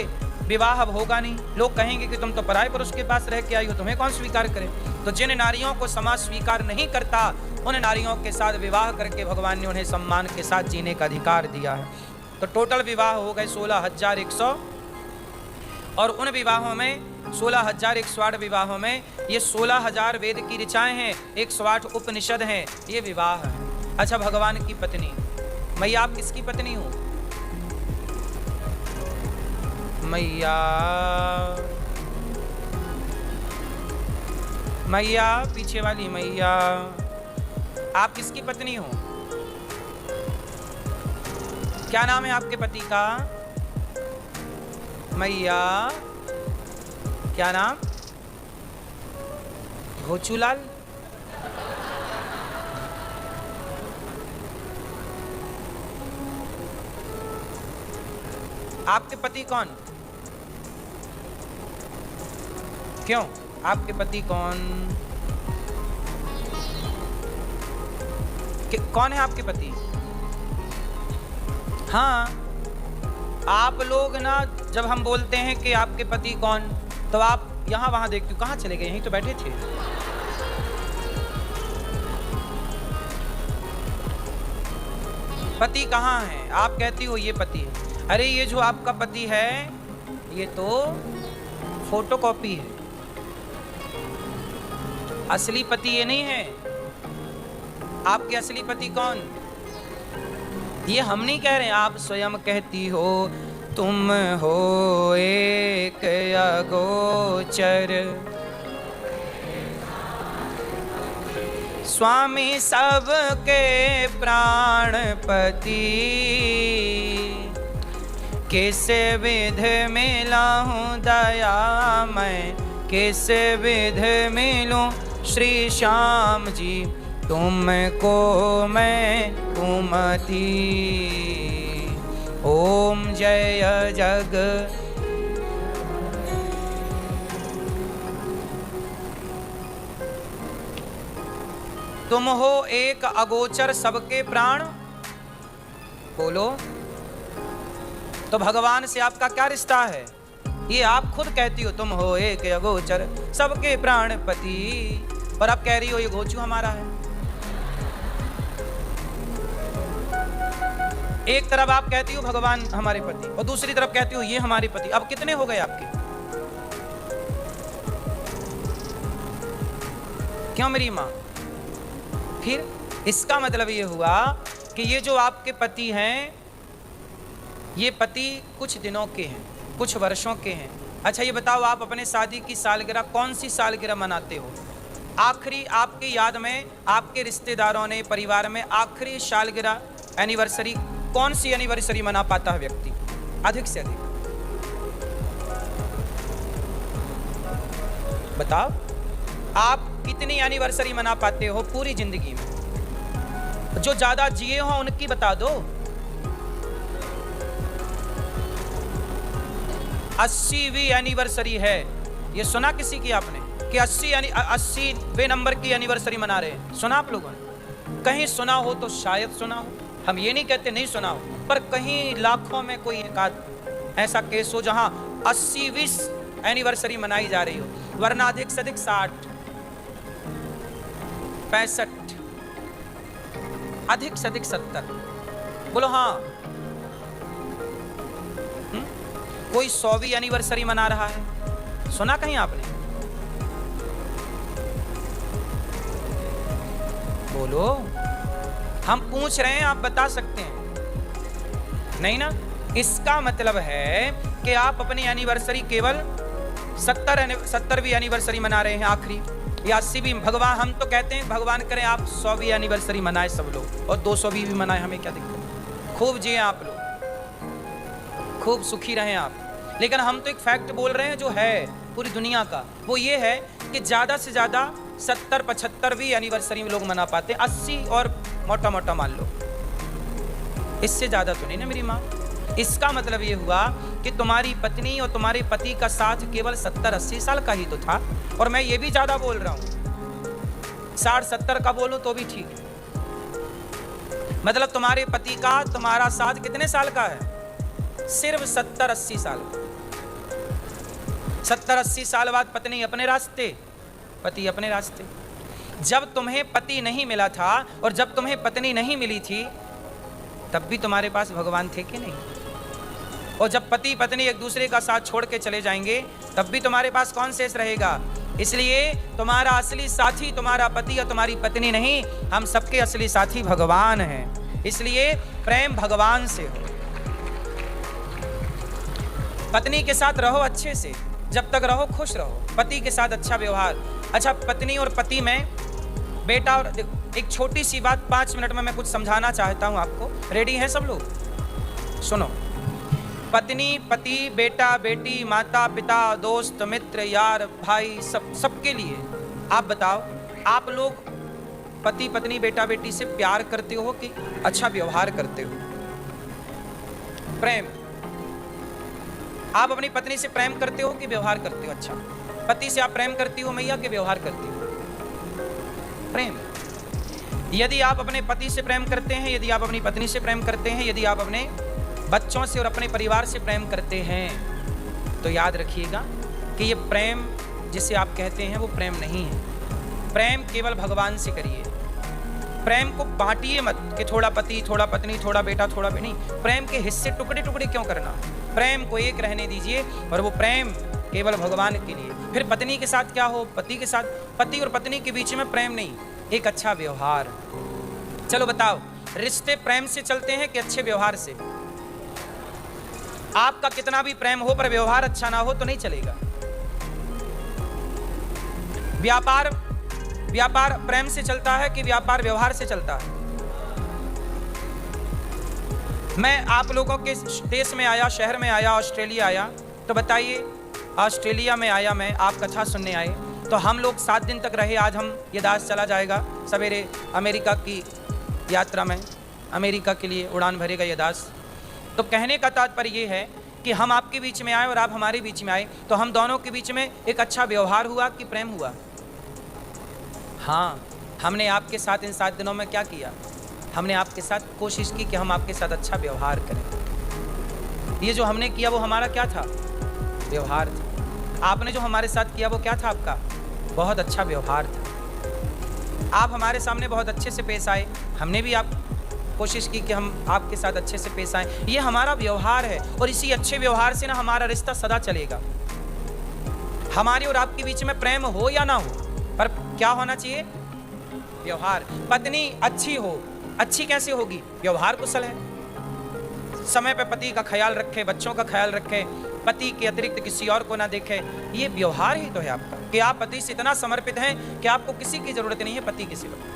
विवाह अब होगा नहीं। लोग कहेंगे कि तुम तो पराये पुरुष के पास रह के आई हो, तुम्हें कौन स्वीकार करे। तो जिन नारियों को समाज स्वीकार नहीं करता उन नारियों के साथ विवाह करके भगवान ने उन्हें सम्मान के साथ जीने का अधिकार दिया है। तो टोटल विवाह हो गए 16,100 और उन विवाहों में 16,108 विवाहों में ये 16,000 वेद की ऋचाएं हैं, 108 उपनिषद हैं, ये विवाह है। अच्छा, भगवान की पत्नी मैया, आप किसकी पत्नी हो? मैया, मैया पीछे वाली मैया, आप किसकी पत्नी हो? क्या नाम है आपके पति का? मैया, क्या नाम? घोचूलाल। आपके पति कौन? क्यों? आपके पति कौन? कौन है आपके पति? हाँ, आप लोग ना जब हम बोलते हैं कि आपके पति कौन, तो आप यहाँ वहाँ देखते हो, कहाँ चले गए? यहीं तो बैठे थे। पति कहाँ है? आप कहती हो ये पति है। अरे ये जो आपका पति है ये तो फोटोकॉपी है, असली पति ये नहीं है। आपके असली पति कौन? ये हम नहीं कह रहे, आप स्वयं कहती हो तुम हो एक अगोचर, स्वामी सबके प्राणपति, किस विध मिला हूँ दया मैं, किस विध मिलूं श्री श्याम जी, तुमको मैं कुमति। ओम जय जग। तुम हो एक अगोचर सबके प्राण, बोलो। तो भगवान से आपका क्या रिश्ता है? ये आप खुद कहती हो तुम हो एक अगोचर सबके प्राणपति, पर आप कह रही हो ये गोचू हमारा है। एक तरफ आप कहती हो भगवान हमारे पति और दूसरी तरफ कहती हो ये हमारे पति। अब कितने हो गए आपके? क्यों मेरी माँ? फिर इसका मतलब ये हुआ कि ये जो आपके पति हैं ये पति कुछ दिनों के हैं, कुछ वर्षों के हैं। अच्छा ये बताओ, आप अपने शादी की सालगिरह कौन सी सालगिरह मनाते हो? आखिरी आपकी याद में आपके रिश्तेदारों ने, परिवार में आखिरी सालगिरह एनिवर्सरी कौन सी एनिवर्सरी मना पाता है व्यक्ति अधिक से अधिक? बताओ। आप कितनी एनिवर्सरी मना पाते हो पूरी जिंदगी में? जो ज्यादा जिए हो उनकी बता दो। 80वीं एनिवर्सरी है, ये सुना किसी की आपने कि 80वें नंबर की एनिवर्सरी मना रहे हैं? सुना आप लोगों ने? कहीं सुना हो तो शायद सुना हो, हम ये नहीं कहते नहीं सुना हो, पर कहीं लाखों में कोई एक आध ऐसा केस हो जहां 80वीं एनिवर्सरी मनाई जा रही हो, वरना अधिक से अधिक 60, 65, अधिक से अधिक 70। बोलो हाँ। कोई 100वीं एनिवर्सरी मना रहा है, सुना कहीं आपने? बोलो, हम पूछ रहे हैं, आप बता सकते हैं नहीं ना? इसका मतलब है कि आप अपनी एनिवर्सरी केवल 70वीं एनिवर्सरी मना रहे हैं आखिरी, या 80वीं। भगवान, हम तो कहते हैं भगवान करे आप 100वीं एनिवर्सरी मनाए सब लोग, और 200वीं भी मनाए, हमें क्या दिक्कत? खूब जिए आप लोग, खूब सुखी रहें आप। लेकिन हम तो एक फैक्ट बोल रहे हैं जो है पूरी दुनिया का, वो ये है कि ज्यादा से ज्यादा 70-75वीं एनिवर्सरी में लोग मना पाते, 80 और मोटा मोटा मान लो, इससे ज्यादा तो नहीं ना मेरी माँ। इसका मतलब ये हुआ कि तुम्हारी पत्नी और तुम्हारे पति का साथ केवल 70-80 साल का ही तो था, और मैं ये भी ज्यादा बोल रहा हूं, 60-70 का बोलूं तो भी ठीक है। मतलब तुम्हारे पति का तुम्हारा साथ कितने साल का है? सिर्फ 70-80 साल। 70-80 साल बाद पत्नी अपने रास्ते, पति अपने रास्ते। जब तुम्हें पति नहीं मिला था और जब तुम्हें पत्नी नहीं मिली थी, तब भी तुम्हारे पास भगवान थे कि नहीं? और जब पति पत्नी एक दूसरे का साथ छोड़ के चले जाएंगे, तब भी तुम्हारे पास कौन शेष रहेगा? इसलिए तुम्हारा असली साथी तुम्हारा पति और तुम्हारी पत्नी नहीं, हम सबके असली साथी भगवान हैं। इसलिए प्रेम भगवान से हो। पत्नी के साथ रहो अच्छे से, जब तक रहो खुश रहो, पति के साथ अच्छा व्यवहार। अच्छा, पत्नी और पति में बेटा और, एक छोटी सी बात 5 मिनट में मैं कुछ समझाना चाहता हूं आपको। रेडी हैं सब लोग? सुनो, पत्नी पति, बेटा बेटी, माता पिता, दोस्त मित्र, यार भाई, सबके लिए आप बताओ, आप लोग पति पत्नी बेटा बेटी से प्यार करते हो कि अच्छा व्यवहार करते हो? प्रेम, आप अपनी पत्नी से प्रेम करते हो कि व्यवहार करते हो? अच्छा, पति से आप प्रेम करती हो मैया कि व्यवहार करती हो? प्रेम। यदि आप अपने पति से प्रेम करते हैं, यदि आप अपनी पत्नी से प्रेम करते हैं, यदि आप अपने बच्चों से और अपने परिवार से प्रेम करते हैं, तो याद रखिएगा कि ये प्रेम जिसे आप कहते हैं वो प्रेम नहीं है। प्रेम केवल भगवान से करिए। प्रेम को बांटिए मत कि थोड़ा पति, थोड़ा पत्नी, थोड़ा बेटा, थोड़ा बेटी। प्रेम के हिस्से टुकड़े टुकड़े क्यों करना? प्रेम को एक रहने दीजिए, और वो प्रेम केवल भगवान के लिए। फिर पत्नी के साथ क्या हो? पति के साथ, पति और पत्नी के बीच में प्रेम नहीं, एक अच्छा व्यवहार। चलो बताओ, रिश्ते प्रेम से चलते हैं कि अच्छे व्यवहार से? आपका कितना भी प्रेम हो पर व्यवहार अच्छा ना हो तो नहीं चलेगा। व्यापार प्रेम से चलता है कि व्यापार व्यवहार से चलता है? मैं आप लोगों के देश में आया, शहर में आया, ऑस्ट्रेलिया आया, तो बताइए, ऑस्ट्रेलिया में आया मैं, आप कथा सुनने आए, तो हम लोग 7 दिन तक रहे। आज हम ये दास चला जाएगा सवेरे अमेरिका की यात्रा में, अमेरिका के लिए उड़ान भरेगा ये दास। तो कहने का तात्पर्य ये है कि हम आपके बीच में आए और आप हमारे बीच में आए, तो हम दोनों के बीच में एक अच्छा व्यवहार हुआ कि प्रेम हुआ? हाँ, हमने आपके साथ इन 7 दिनों में क्या किया? हमने आपके साथ कोशिश की कि हम आपके साथ अच्छा व्यवहार करें। ये जो हमने किया वो हमारा क्या था? व्यवहार था। आपने जो हमारे साथ किया वो क्या था? आपका बहुत अच्छा व्यवहार था। आप हमारे सामने बहुत अच्छे से पेश आए, हमने भी आप कोशिश की कि हम आपके साथ अच्छे से पेश आए। ये हमारा व्यवहार है, और इसी अच्छे व्यवहार से ना हमारा रिश्ता सदा चलेगा। हमारे और आपके बीच में प्रेम हो या ना हो, पर क्या होना चाहिए? व्यवहार। पत्नी अच्छी हो, अच्छी कैसे होगी? व्यवहार कुशल है, समय पे पति का ख्याल रखे, बच्चों का ख्याल रखे, पति के अतिरिक्त किसी और को ना देखे। ये व्यवहार ही तो है आपका, कि आप पति से इतना समर्पित हैं कि आपको किसी की जरूरत नहीं है पति के सिवा।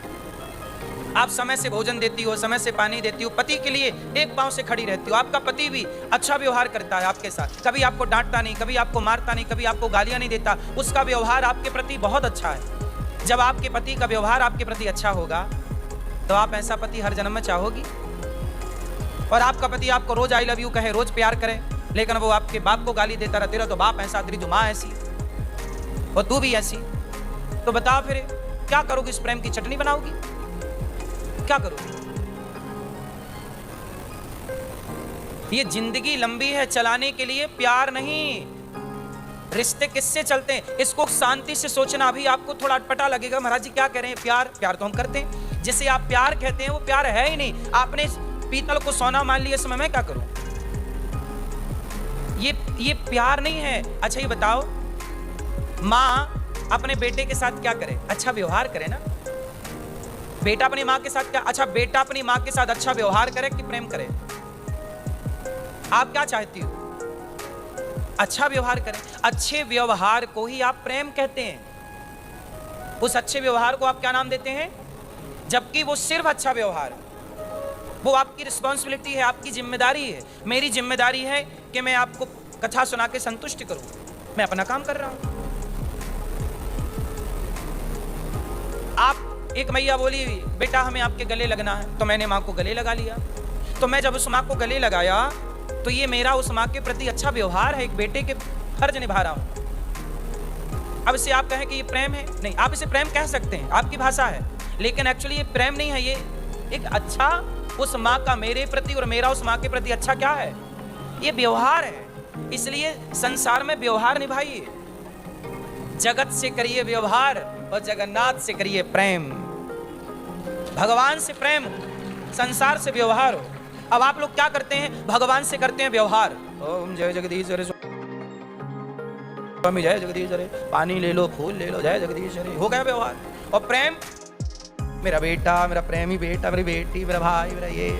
आप समय से भोजन देती हो, समय से पानी देती हो, पति के लिए एक पांव से खड़ी रहती हो। आपका पति भी अच्छा व्यवहार करता है आपके साथ, कभी आपको डांटता नहीं, कभी आपको मारता नहीं, कभी आपको गालियां नहीं देता। उसका व्यवहार आपके प्रति बहुत अच्छा है। जब आपके पति का व्यवहार आपके प्रति अच्छा होगा तो आप ऐसा पति हर जन्म में चाहोगी। और आपका पति आपको रोज आई लव यू कहे, रोज प्यार करे, लेकिन वो आपके बाप को गाली देता रहता, तेरा तो बाप ऐसा, तेरी तो माँ ऐसी और तू भी ऐसी, तो बताओ फिर क्या करोगी? इस प्रेम की चटनी बनाओगी? क्या करोगी? ये जिंदगी लंबी है, चलाने के लिए प्यार नहीं। रिश्ते किससे चलते हैं इसको शांति से सोचना। अभी आपको थोड़ा अटपटा लगेगा, महाराज जी क्या कह रहे हैं? प्यार प्यार तो हम करते हैं, जिसे आप प्यार कहते हैं वो प्यार है ही नहीं। आपने पीतल को सोना मान लिया, समय मैं क्या करूं? ये प्यार नहीं है। अच्छा ये बताओ, माँ अपने बेटे के साथ क्या करे? अच्छा व्यवहार करे ना। बेटा अपनी माँ के साथ क्या? अच्छा बेटा अपनी माँ के साथ अच्छा व्यवहार करे कि प्रेम करे? आप क्या चाहती हो? अच्छा व्यवहार करें। अच्छे व्यवहार को ही आप प्रेम कहते हैं। उस अच्छे व्यवहार को आप क्या नाम देते हैं? जबकि वो सिर्फ अच्छा व्यवहार, वो आपकी रिस्पॉन्सिबिलिटी है, आपकी जिम्मेदारी है। मेरी जिम्मेदारी है कि मैं आपको कथा सुना के संतुष्ट करूं, मैं अपना काम कर रहा हूं। आप एक मैया बोली बेटा हमें आपके गले लगना है, तो मैंने माँ को गले लगा लिया। तो मैं जब उस माँ को गले लगाया तो ये मेरा उस माँ के प्रति अच्छा व्यवहार है, एक बेटे के फर्ज निभा रहा हूं। अब इसे आप कहें कि ये प्रेम है? नहीं, आप इसे प्रेम कह सकते हैं, आपकी भाषा है, लेकिन एक्चुअली ये प्रेम नहीं है। ये एक अच्छा उस माँ का मेरे प्रति और मेरा उस माँ के प्रति अच्छा क्या है? ये व्यवहार है। इसलिए संसार में व्यवहार निभाइए। जगत से करिए व्यवहार और जगन्नाथ से करिए प्रेम। भगवान से प्रेम, संसार से व्यवहार हो। अब आप लोग क्या करते हैं? भगवान से करते हैं व्यवहार। ओम जय जगदीश्वर स्वामी, जय जगदीश्वर, पानी ले लो, फूल ले लो, जय जगदीश्वर, हो गया व्यवहार। और प्रेम, मेरा बेटा, मेरा प्रेमी बेटा, मेरी बेटी, मेरा भाई, मेरा ये